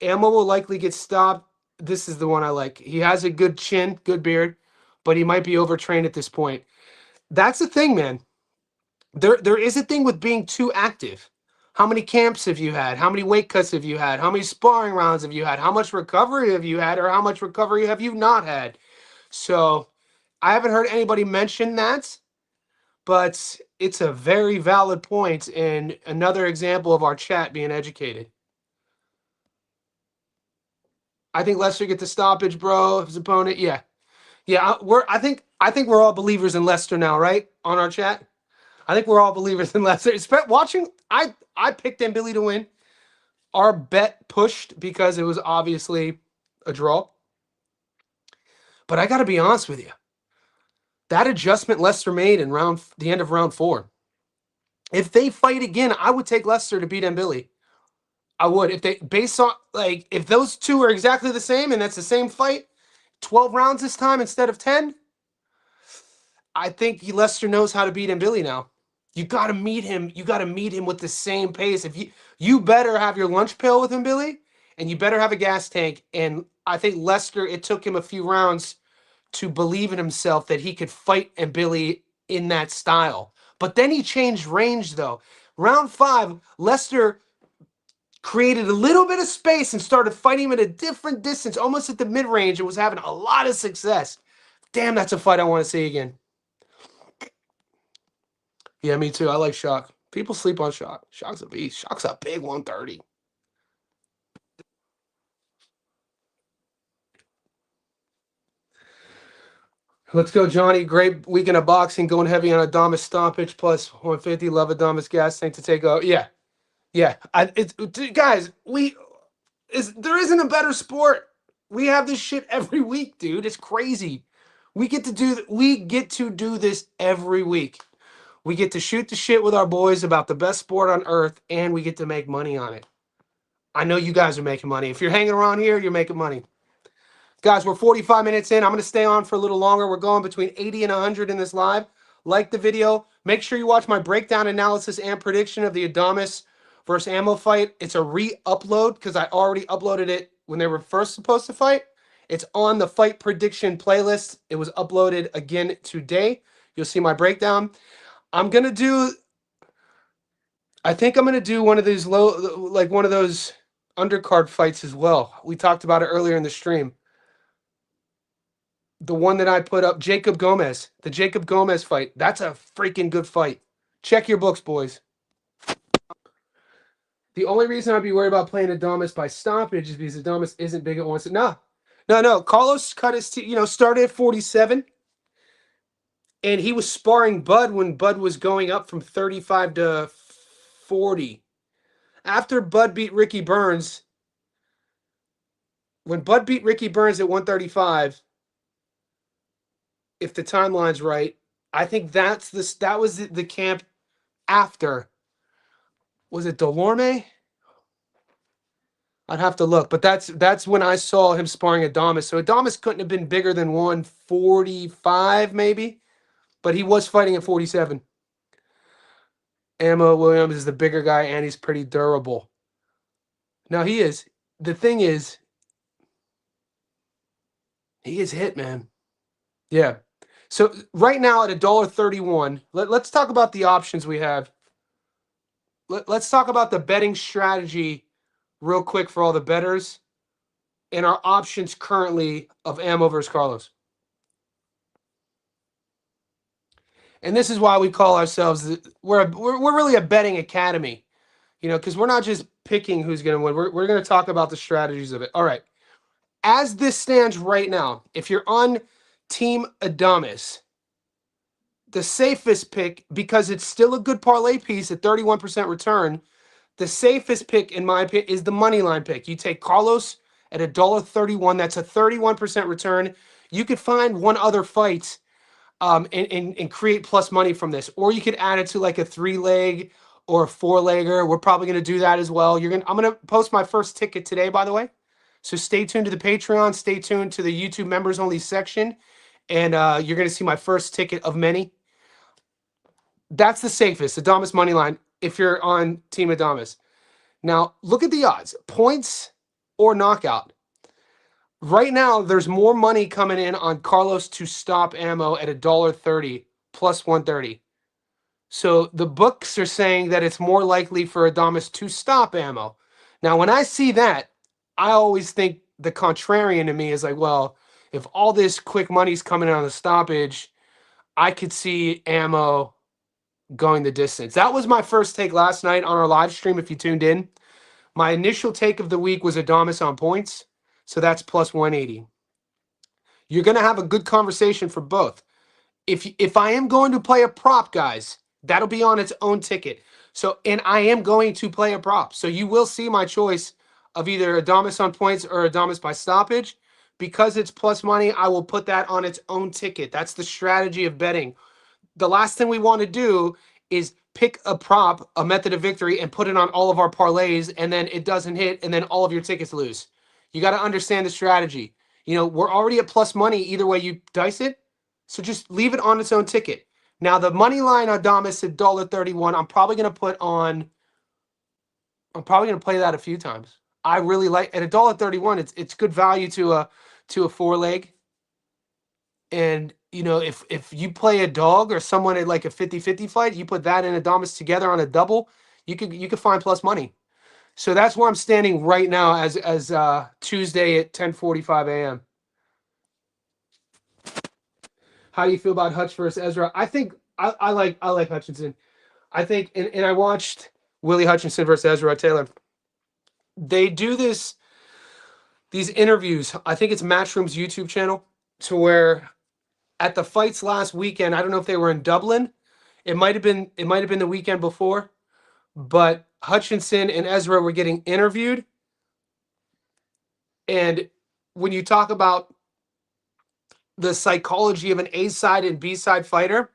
Ammo will likely get stopped. This is the one I like. He has a good chin, good beard, but he might be overtrained at this point. That's the thing, man. There is a thing with being too active. How many camps have you had? How many weight cuts have you had? How many sparring rounds have you had? How much recovery have you had, or how much recovery have you not had? So I haven't heard anybody mention that, but it's a very valid point and another example of our chat being educated. I think Lester get the stoppage, bro. His opponent, yeah. I think we're all believers in Lester now, right? On our chat. I think we're all believers in Lester. Watching, I picked Billy to win. Our bet pushed because it was obviously a draw. But I got to be honest with you. That adjustment Lester made in the end of round 4. If they fight again, I would take Lester to beat Billy. I would. If those two are exactly the same and that's the same fight, 12 rounds this time instead of 10, I think Lester knows how to beat Billy now. You got to meet him. You got to meet him with the same pace. If you better have your lunch pill with him, Billy, and you better have a gas tank. And I think Lester, it took him a few rounds to believe in himself that he could fight Billy in that style. But then he changed range, though. Round 5, Lester created a little bit of space and started fighting him at a different distance, almost at the mid-range, and was having a lot of success. Damn, that's a fight I want to see again. Yeah, me too. I like Shock. People sleep on Shock. Shock's a beast. Shock's a big 130. Let's go, Johnny. Great weekend of boxing. Going heavy on Adames stoppage plus 150. Love Adames gas tank to take out. Yeah. Guys, there isn't a better sport. We have this shit every week, dude. It's crazy. We get to do this every week. We get to shoot the shit with our boys about the best sport on earth, and we get to make money on it. I know you guys are making money. If you're hanging around here, you're making money. Guys, we're 45 minutes in. I'm going to stay on for a little longer. We're going between 80 and 100 in this live. Like the video. Make sure you watch my breakdown, analysis, and prediction of the Adames versus Ammo fight. It's a re-upload because I already uploaded it when they were first supposed to fight. It's on the fight prediction playlist. It was uploaded again today. You'll see my breakdown. I think I'm going to do one of these one of those undercard fights as well. We talked about it earlier in the stream. The one that I put up, Jacob Gomez. The Jacob Gomez fight. That's a freaking good fight. Check your books, boys. The only reason I'd be worried about playing Adames by stoppage is because Adames isn't big at once. No. Carlos cut his started at 47. And he was sparring Bud when Bud was going up from 35 to 40. After Bud beat Ricky Burns, when Bud beat Ricky Burns at 135, if the timeline's right, I think that was the camp after. Was it Delorme? I'd have to look, but that's when I saw him sparring Adames. So Adames couldn't have been bigger than 145, maybe, but he was fighting at 47. Ammo Williams is the bigger guy, and he's pretty durable. Now he is. The thing is, he is hit, man. Yeah. So right now at $1.31, let's talk about the options we have. Let's talk about the betting strategy real quick for all the bettors and our options currently of Ammo versus Carlos. And this is why we call ourselves we're really a betting academy, because we're not just picking who's going to win. We're going to talk about the strategies of it. All right. As this stands right now, if you're on Team Adames, the safest pick, because it's still a good parlay piece at 31% return, the safest pick, in my opinion, is the money line pick. You take Carlos at $1.31. That's a 31% return. You could find one other fight and create plus money from this. Or you could add it to like a 3-leg or a 4-legger. We're probably going to do that as well. I'm going to post my first ticket today, by the way. So stay tuned to the Patreon. Stay tuned to the YouTube members only section. And you're going to see my first ticket of many. That's the safest, Adames money line, if you're on Team Adames. Now, look at the odds. Points or knockout. Right now, there's more money coming in on Carlos to stop Ammo at $1.30 plus 130. So the books are saying that it's more likely for Adames to stop Ammo. Now, when I see that, I always think the contrarian to me is like, well, if all this quick money's coming in on the stoppage, I could see Ammo going the distance. That was my first take last night on our live stream, if you tuned in. My initial take of the week was Adames on points, so that's plus 180. You're going to have a good conversation for both. If I am going to play a prop, guys, that'll be on its own ticket. So, and I am going to play a prop. So you will see my choice of either Adames on points or Adames by stoppage. Because it's plus money, I will put that on its own ticket. That's the strategy of betting. The last thing we want to do is pick a prop, a method of victory, and put it on all of our parlays, and then it doesn't hit, and then all of your tickets lose. You got to understand the strategy. We're already at plus money either way you dice it, so just leave it on its own ticket. Now, the money line on Adames at $1.31, I'm probably going to play that a few times. I really like, at $1.31, it's good value to a 4-leg. And, if you play a dog or someone at like a 50-50 fight, you put that and Adames together on a double, you could find plus money. So that's where I'm standing right now as Tuesday at 10:45 a.m. How do you feel about Hutch versus Ezra? I think I like Hutchinson. I think, and I watched Willie Hutchinson versus Ezra Taylor. They do these interviews. I think it's Matchroom's YouTube channel, to where at the fights last weekend, I don't know if they were in Dublin. It might have been the weekend before, but Hutchinson and Ezra were getting interviewed. And when you talk about the psychology of an A-side and B-side fighter,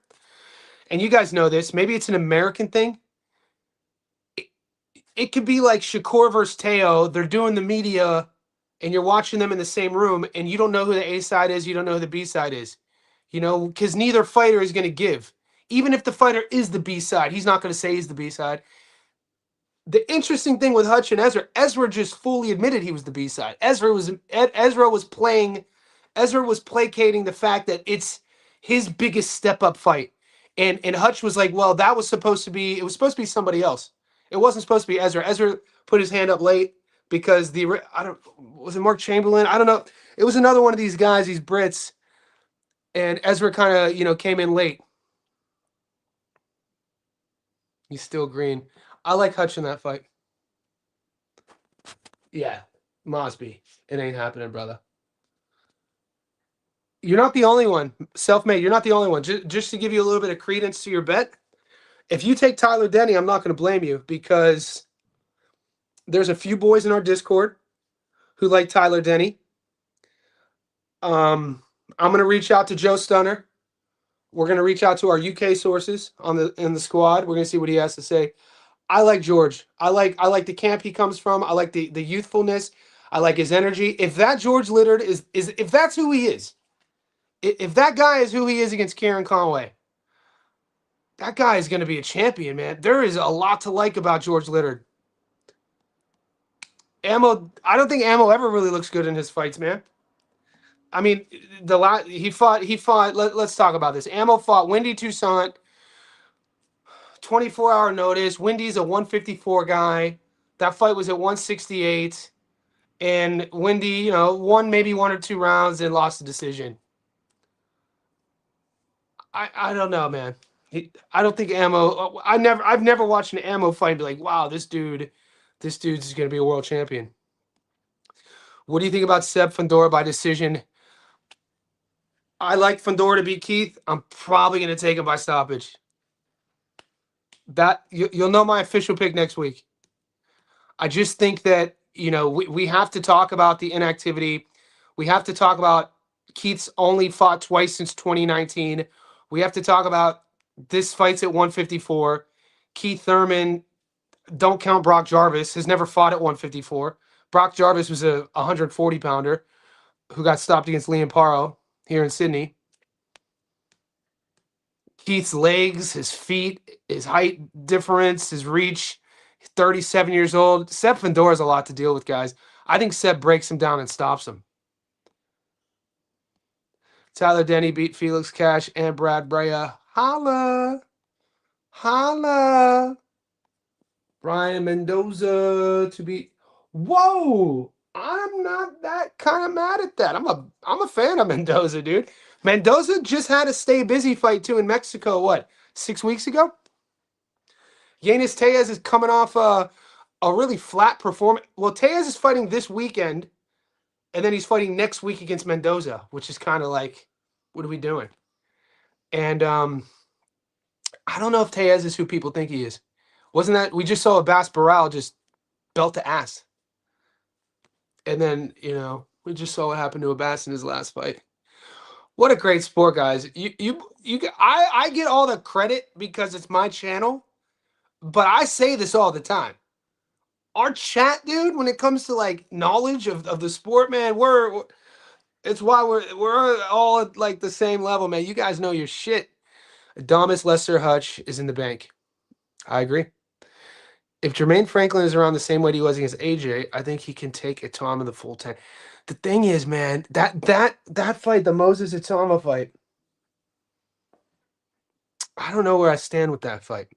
and you guys know this, maybe it's an American thing. It could be like Shakur versus Teo. They're doing the media, and you're watching them in the same room, and you don't know who the A-side is, you don't know who the B-side is. Because neither fighter is going to give. Even if the fighter is the B-side, he's not going to say he's the B-side. The interesting thing with Hutch and Ezra just fully admitted he was the B-side. Ezra was placating the fact that it's his biggest step-up fight. And Hutch was like, well, it was supposed to be somebody else. It wasn't supposed to be Ezra. Ezra put his hand up late because was it Mark Chamberlain? I don't know. It was another one of these guys, these Brits. And Ezra kind of, came in late. He's still green. I like Hutch in that fight. Yeah, Mosby. It ain't happening, brother. You're not the only one. Self-made. You're not the only one. Just to give you a little bit of credence to your bet, if you take Tyler Denny, I'm not going to blame you because there's a few boys in our Discord who like Tyler Denny. I'm going to reach out to Joe Stunner. We're going to reach out to our UK sources in the squad. We're going to see what he has to say. I like George. I like the camp he comes from. I like the youthfulness. I like his energy. If that George Littard is if that's who he is, if that guy is who he is against Kieran Conway, that guy is going to be a champion, man. There is a lot to like about George Littard. Ammo, I don't think Ammo ever really looks good in his fights, man. I mean, he fought. Let's talk about this. Ammo fought Windy Toussaint, 24-hour notice. Windy's a 154 guy. That fight was at 168, and Windy, won maybe one or two rounds and lost the decision. I don't know, man. I don't think Ammo. I've never watched an Ammo fight and be like, wow, this dude's gonna be a world champion. What do you think about Seb Fandora by decision? I like Fandora to beat Keith. I'm probably gonna take him by stoppage. You'll know my official pick next week. I just think that we have to talk about the inactivity. We have to talk about Keith's only fought twice since 2019. We have to talk about this fight's at 154. Keith Thurman, don't count Brock Jarvis, has never fought at 154. Brock Jarvis was a 140 pounder who got stopped against Liam Paro here in Sydney. Keith's legs, his feet, his height difference, his reach. He's 37 years old. Seb Fandora has a lot to deal with, guys. I think Seb breaks him down and stops him. Tyler Denny beat Felix Cash and Brad Brea. Holla. Holla. Brian Mendoza to beat. Whoa. I'm not that kind of mad at that. I'm a fan of Mendoza, dude. Mendoza just had a stay busy fight too in Mexico, 6 weeks ago? Yanis Tejas is coming off a really flat performance. Well, Tejas is fighting this weekend, and then he's fighting next week against Mendoza, which is kind of like, what are we doing? And I don't know if Tejas is who people think he is. Wasn't that, we just saw a Bass Baral just belt the ass. And then, we just saw what happened to Abbas in his last fight. What a great sport, guys. I get all the credit because it's my channel, but I say this all the time. Our chat, dude, when it comes to like knowledge of the sport, man, it's why we're all at like the same level, man. You guys know your shit. Adonis Lester Hutch is in the bank. I agree. If Jermaine Franklin is around the same weight he was against AJ, I think he can take Itama the full 10. The thing is, man, that fight, the Moses Itama fight, I don't know where I stand with that fight.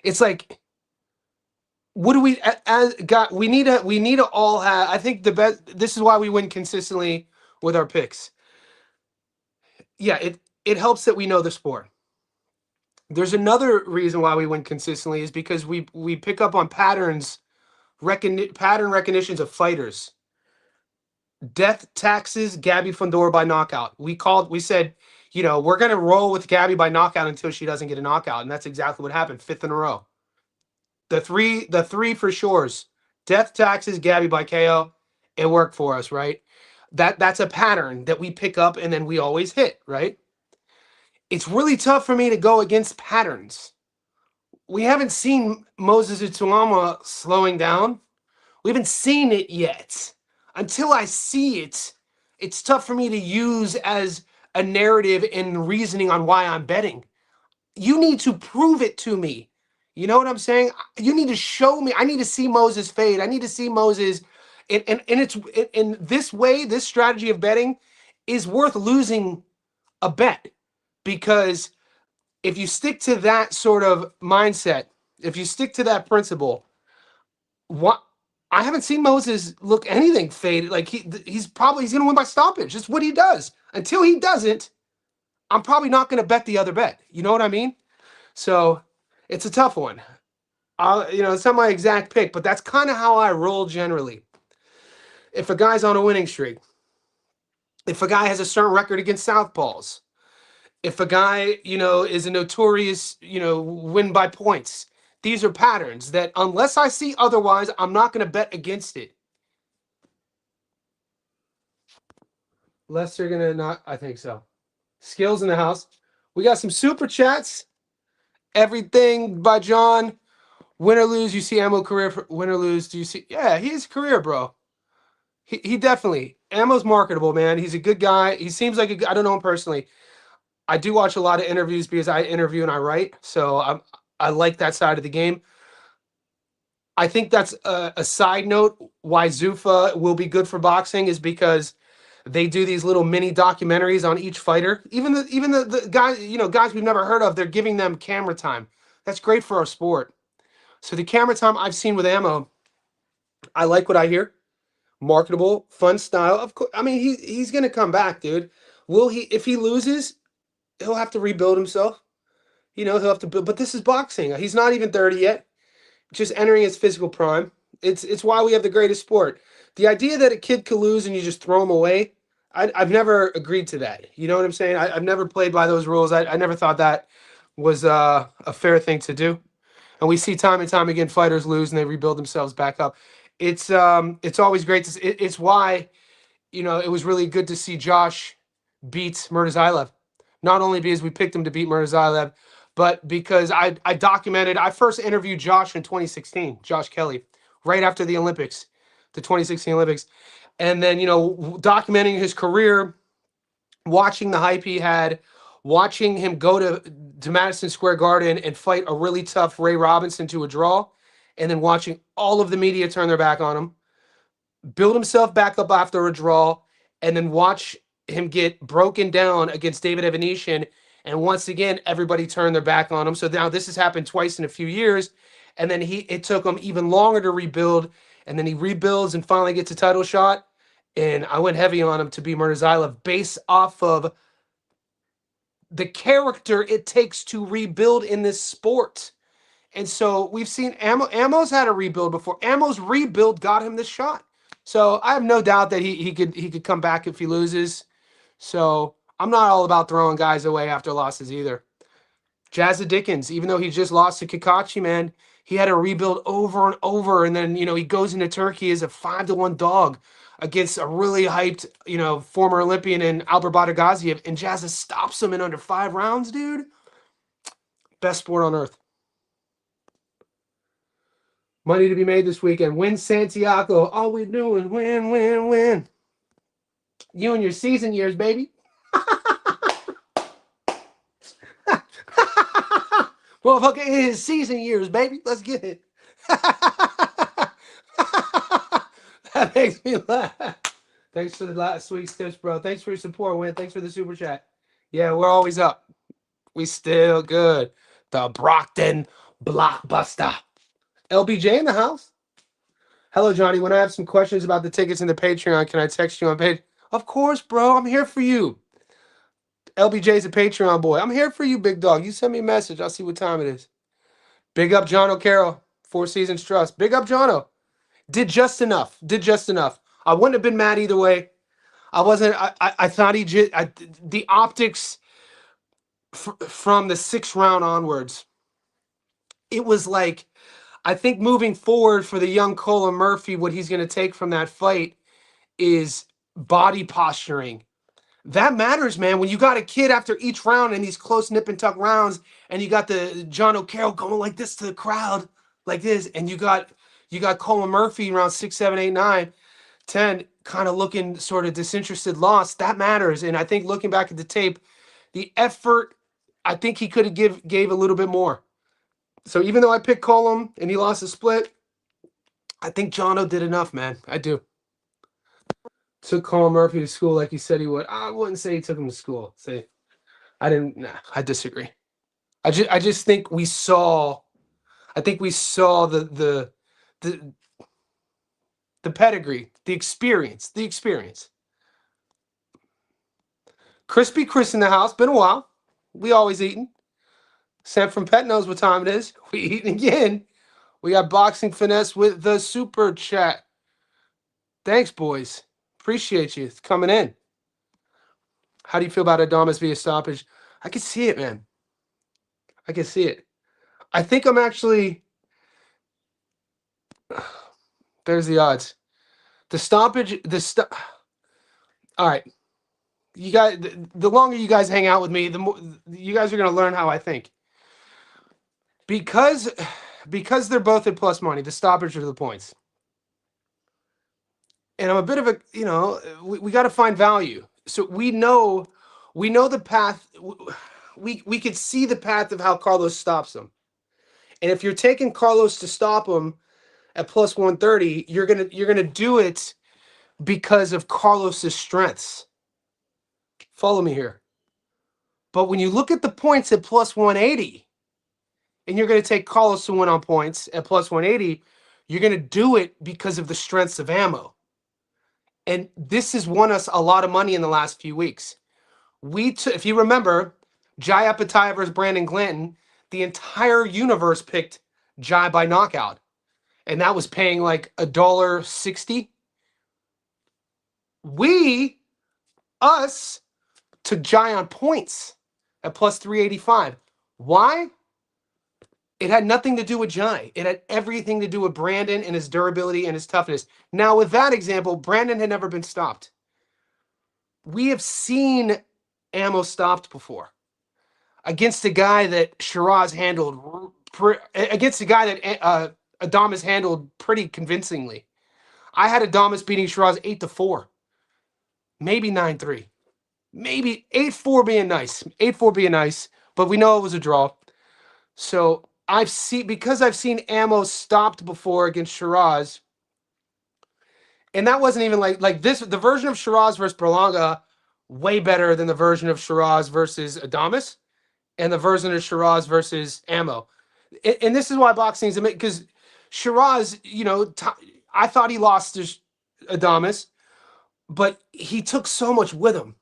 It's like, what do we as got? We need to all have. I think the best. This is why we win consistently with our picks. Yeah, it helps that we know the sport. There's another reason why we win consistently is because we pick up on pattern recognitions of fighters. Death taxes Gabby Fundora by knockout. We said, we're gonna roll with Gabby by knockout until she doesn't get a knockout, and that's exactly what happened. 5th in a row. The three for sure's. Death taxes Gabby by KO. It worked for us, right? That's a pattern that we pick up and then we always hit, right? It's really tough for me to go against patterns. We haven't seen Moses Utulama slowing down. We haven't seen it yet. Until I see it, it's tough for me to use as a narrative and reasoning on why I'm betting. You need to prove it to me. You know what I'm saying? You need to show me. I need to see Moses fade. I need to see Moses. And it's in this way, this strategy of betting is worth losing a bet. Because if you stick to that sort of mindset, if you stick to that principle, I haven't seen Moses look anything faded. Like he's going to win by stoppage. That's what he does. Until he doesn't, I'm probably not going to bet the other bet. You know what I mean? So it's a tough one. It's not my exact pick, but that's kind of how I roll generally. If a guy's on a winning streak, If a guy has a certain record against southpaws, if a guy, is a notorious, win by points, these are patterns that unless I see otherwise, I'm not going to bet against it. Unless they're going to not, I think so. Skills in the house. We got some super chats. Everything by John. Win or lose, you see Ammo career. Win or lose, do you see? Yeah, he is career, bro. He definitely. Ammo's marketable, man. He's a good guy. He seems like I don't know him personally. I do watch a lot of interviews because I interview and I write, so I like that side of the game. I think that's a side note. Why Zuffa will be good for boxing is because they do these little mini documentaries on each fighter. Even the guys, guys we've never heard of, they're giving them camera time. That's great for our sport. So the camera time I've seen with Ammo, I like what I hear. Marketable, fun style. Of course, I mean he's gonna come back, dude. Will he? If he loses, he'll have to rebuild himself. He'll have to build. But this is boxing. He's not even 30 yet. Just entering his physical prime. It's why we have the greatest sport. The idea that a kid could lose and you just throw him away, I've never agreed to that. You know what I'm saying? I've never played by those rules. I never thought that was a fair thing to do. And we see time and time again fighters lose and they rebuild themselves back up. It's always great to see. It's why it was really good to see Josh beat Murtazaev. Not only because we picked him to beat Murtazaev, but because I first interviewed Josh in 2016, Josh Kelly, right after the Olympics, the 2016 Olympics. And then, documenting his career, watching the hype he had, watching him go to Madison Square Garden and fight a really tough Ray Robinson to a draw, and then watching all of the media turn their back on him, build himself back up after a draw, and then watch him get broken down against David Evanesian. And once again, everybody turned their back on him. So now this has happened twice in a few years. And then it took him even longer to rebuild. And then he rebuilds and finally gets a title shot. And I went heavy on him to beat Murtazaev based off of the character it takes to rebuild in this sport. And so we've seen Ammo's had a rebuild before. Ammo's rebuild got him this shot. So I have no doubt that he could come back if he loses. So I'm not all about throwing guys away after losses either. Jazza Dickens, even though he just lost to Kakachi, man, he had to rebuild over and over. And then, he goes into Turkey as a 5-1 dog against a really hyped, former Olympian in Albert Badagaziev. And Jazza stops him in under 5 rounds, dude. Best sport on earth. Money to be made this weekend. Win Santiago. All we do is win, win, win. You and your season years, baby. Motherfucker in his season years, baby. Let's get it. That makes me laugh. Thanks for the last sweet tips, bro. Thanks for your support, Win. Thanks for the super chat. Yeah, we're always up. We still good. The Brockton Blockbuster. LBJ in the house. Hello, Johnny. When I have some questions about the tickets in the Patreon, can I text you on page? Of course, bro. I'm here for you. LBJ's a Patreon boy. I'm here for you, big dog. You send me a message. I'll see what time it is. Big up, John O'Carroll. 4 Seasons Trust. Big up, Jono. Did just enough. I wouldn't have been mad either way. I wasn't. I thought the optics from the 6th round onwards, it was like, I think moving forward for the young Colin Murphy, what he's going to take from that fight is body posturing. That matters, man. When you got a kid after each round in these close nip and tuck rounds, and you got the John O'Carroll going like this to the crowd, like this, and you got Colin Murphy around 6, 7, 8, 9, 10, kind of looking sort of disinterested, lost. That matters. And I think looking back at the tape, the effort, I think he could have gave a little bit more. So even though I picked Colin and he lost a split, I think Jono did enough, man. I do. Took Colin Murphy to school like he said he would. I wouldn't say he took him to school. I disagree. I just think we saw. I think we saw the pedigree, the experience. Crispy Chris in the house. Been a while. We always eating. Sam from Pet knows what time it is. We eating again. We got Boxing Finesse with the super chat. Thanks, boys. Appreciate you coming in. How do you feel about Adames via stoppage? I can see it, man. I can see it. I think I'm actually. There's the odds. The stoppage. All right, you guys. The longer you guys hang out with me, the more you guys are gonna learn how I think. Because they're both at plus money. The stoppage are the points. And I'm a bit of a, we got to find value. So we know the path. We could see the path of how Carlos stops him. And if you're taking Carlos to stop him at plus 130, you're gonna do it because of Carlos's strengths. Follow me here. But when you look at the points at plus 180, and you're gonna take Carlos to win on points at plus 180, you're gonna do it because of the strengths of ammo. And this has won us a lot of money in the last few weeks. If you remember, Jai Apataya versus Brandon Glanton, the entire universe picked Jai by knockout. And that was paying like $1.60. Us, took Jai on points at plus 385. Why? It had nothing to do with Jai. It had everything to do with Brandon and his durability and his toughness. Now, with that example, Brandon had never been stopped. We have seen ammo stopped before against a guy that Shiraz handled, against a guy that Adames handled pretty convincingly. I had Adames beating Shiraz 8-4, maybe 9-3, maybe 8-4 being nice, 8-4 being nice, but we know it was a draw. So because I've seen ammo stopped before against Shiraz, and that wasn't even like this. The version of Shiraz versus Berlanga, way better than the version of Shiraz versus Adames, and the version of Shiraz versus ammo. And this is why boxing is amazing, because Shiraz, I thought he lost to Adames, but he took so much with him.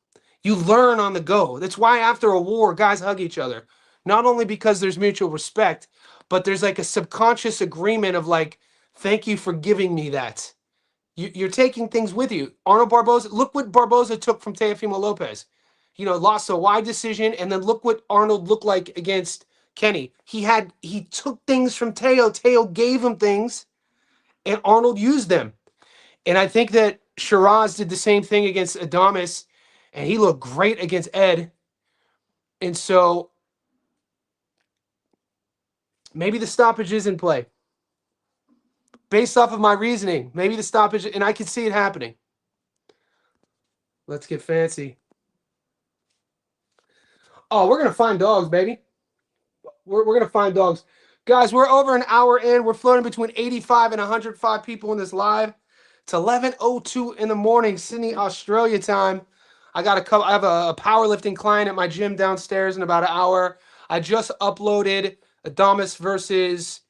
You learn on the go. That's why after a war, guys hug each other. Not only because there's mutual respect, but there's like a subconscious agreement of like, thank you for giving me that. You're taking things with you. Arnold Barboza, look what Barboza took from Teofimo Lopez. Lost a wide decision, and then look what Arnold looked like against Kenny. He took things from Teo. Teo gave him things, and Arnold used them. And I think that Shiraz did the same thing against Adames, and he looked great against Ed. And so maybe the stoppage is in play. Based off of my reasoning, maybe the stoppage, and I can see it happening. Let's get fancy. Oh, we're going to find dogs, baby. We're going to find dogs. Guys, we're over an hour in. We're floating between 85 and 105 people in this live. It's 11:02 in the morning, Sydney, Australia time. I have a powerlifting client at my gym downstairs in about an hour. I just uploaded Adames versus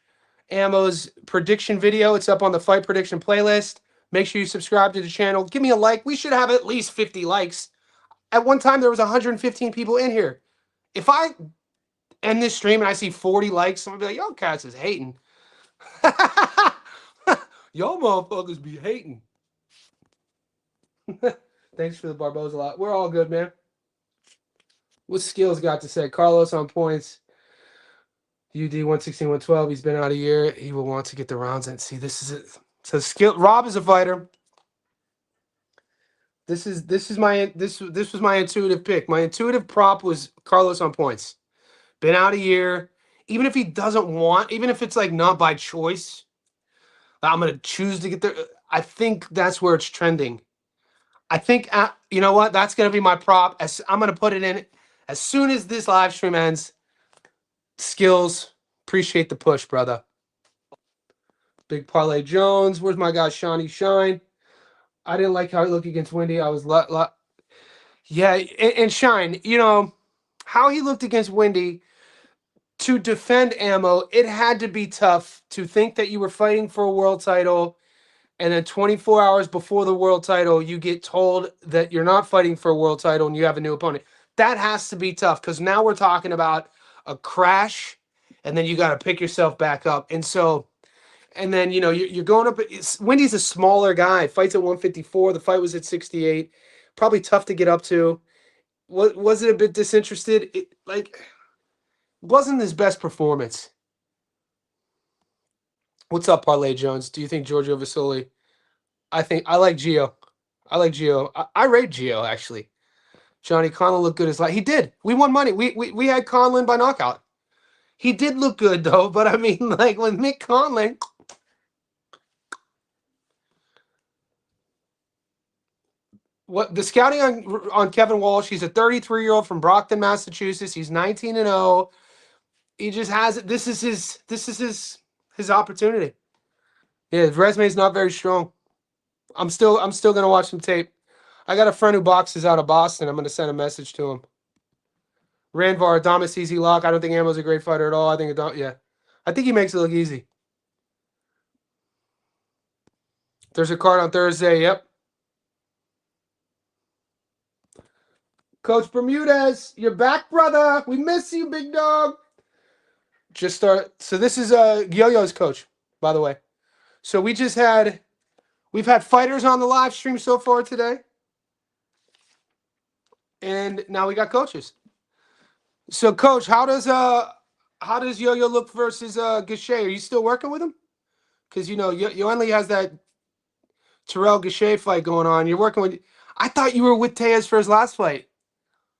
Ammo's prediction video. It's up on the fight prediction playlist. Make sure you subscribe to the channel. Give me a like. We should have at least 50 likes. At one time, there was 115 people in here. If I end this stream and I see 40 likes, I'm going to be like, yo, Cats is hating. Y'all motherfuckers be hating. Thanks for the Barboza lot. We're all good, man. What Skills got to say? Carlos on points. UD 116, 112. He's been out a year. He will want to get the rounds in. See, this is it. So Rob is a fighter. This was my intuitive pick. My intuitive prop was Carlos on points. Been out a year. Even if he doesn't want, even if it's like not by choice, I'm gonna choose to get there. I think that's where it's trending. I think you know what? That's gonna be my prop. I'm gonna put it in as soon as this live stream ends. Skills, appreciate the push, brother. Big Parlay Jones. Where's my guy Shawnee Shine? I didn't like how he looked against Wendy. I was yeah, and Shine, how he looked against Wendy to defend ammo, it had to be tough to think that you were fighting for a world title, and then 24 hours before the world title, you get told that you're not fighting for a world title and you have a new opponent. That has to be tough, because now we're talking about a crash, and then you got to pick yourself back up. And so, and then, you're going up. Wendy's a smaller guy, fights at 154. The fight was at 68. Probably tough to get up to. What was it a bit disinterested? Wasn't his best performance. What's up, Parlay Jones? Do you think Giorgio Vasili? I like Gio. I like Gio. I rate Gio actually. Johnny Conlan looked good as he did. We won money. We had Conlan by knockout. He did look good though, but I mean, like with Mick Conlan. What the scouting on Kevin Walsh? He's a 33-year-old from Brockton, Massachusetts. He's 19-0. He just has it. This is his opportunity. Yeah, his resume is not very strong. I'm still gonna watch some tape. I got a friend who boxes out of Boston. I'm gonna send a message to him. Ranvar, Adamas, easy lock. I don't think Amo's a great fighter at all. I think I think he makes it look easy. There's a card on Thursday. Yep. Coach Bermudez, you're back, brother. We miss you, big dog. Just start. So this is Yo-Yo's coach, by the way. So we've had fighters on the live stream so far today, and now we got coaches. So, coach, how does Yo-Yo look versus Gachet? Are you still working with him? Because you only has that Terrell Gachet fight going on. You're working with. I thought you were with Tejas for his last fight.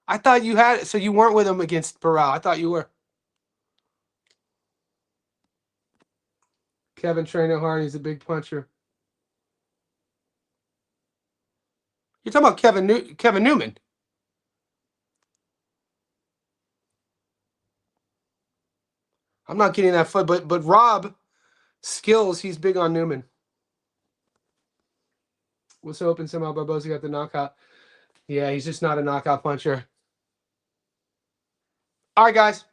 I thought you had. So you weren't with him against Barral. I thought you were. Kevin Trainer Harney's a big puncher. You're talking about Kevin Newman. I'm not getting that foot, but Rob Skills, he's big on Newman. Was hoping somehow Barboza got the knockout. Yeah, he's just not a knockout puncher. All right, guys.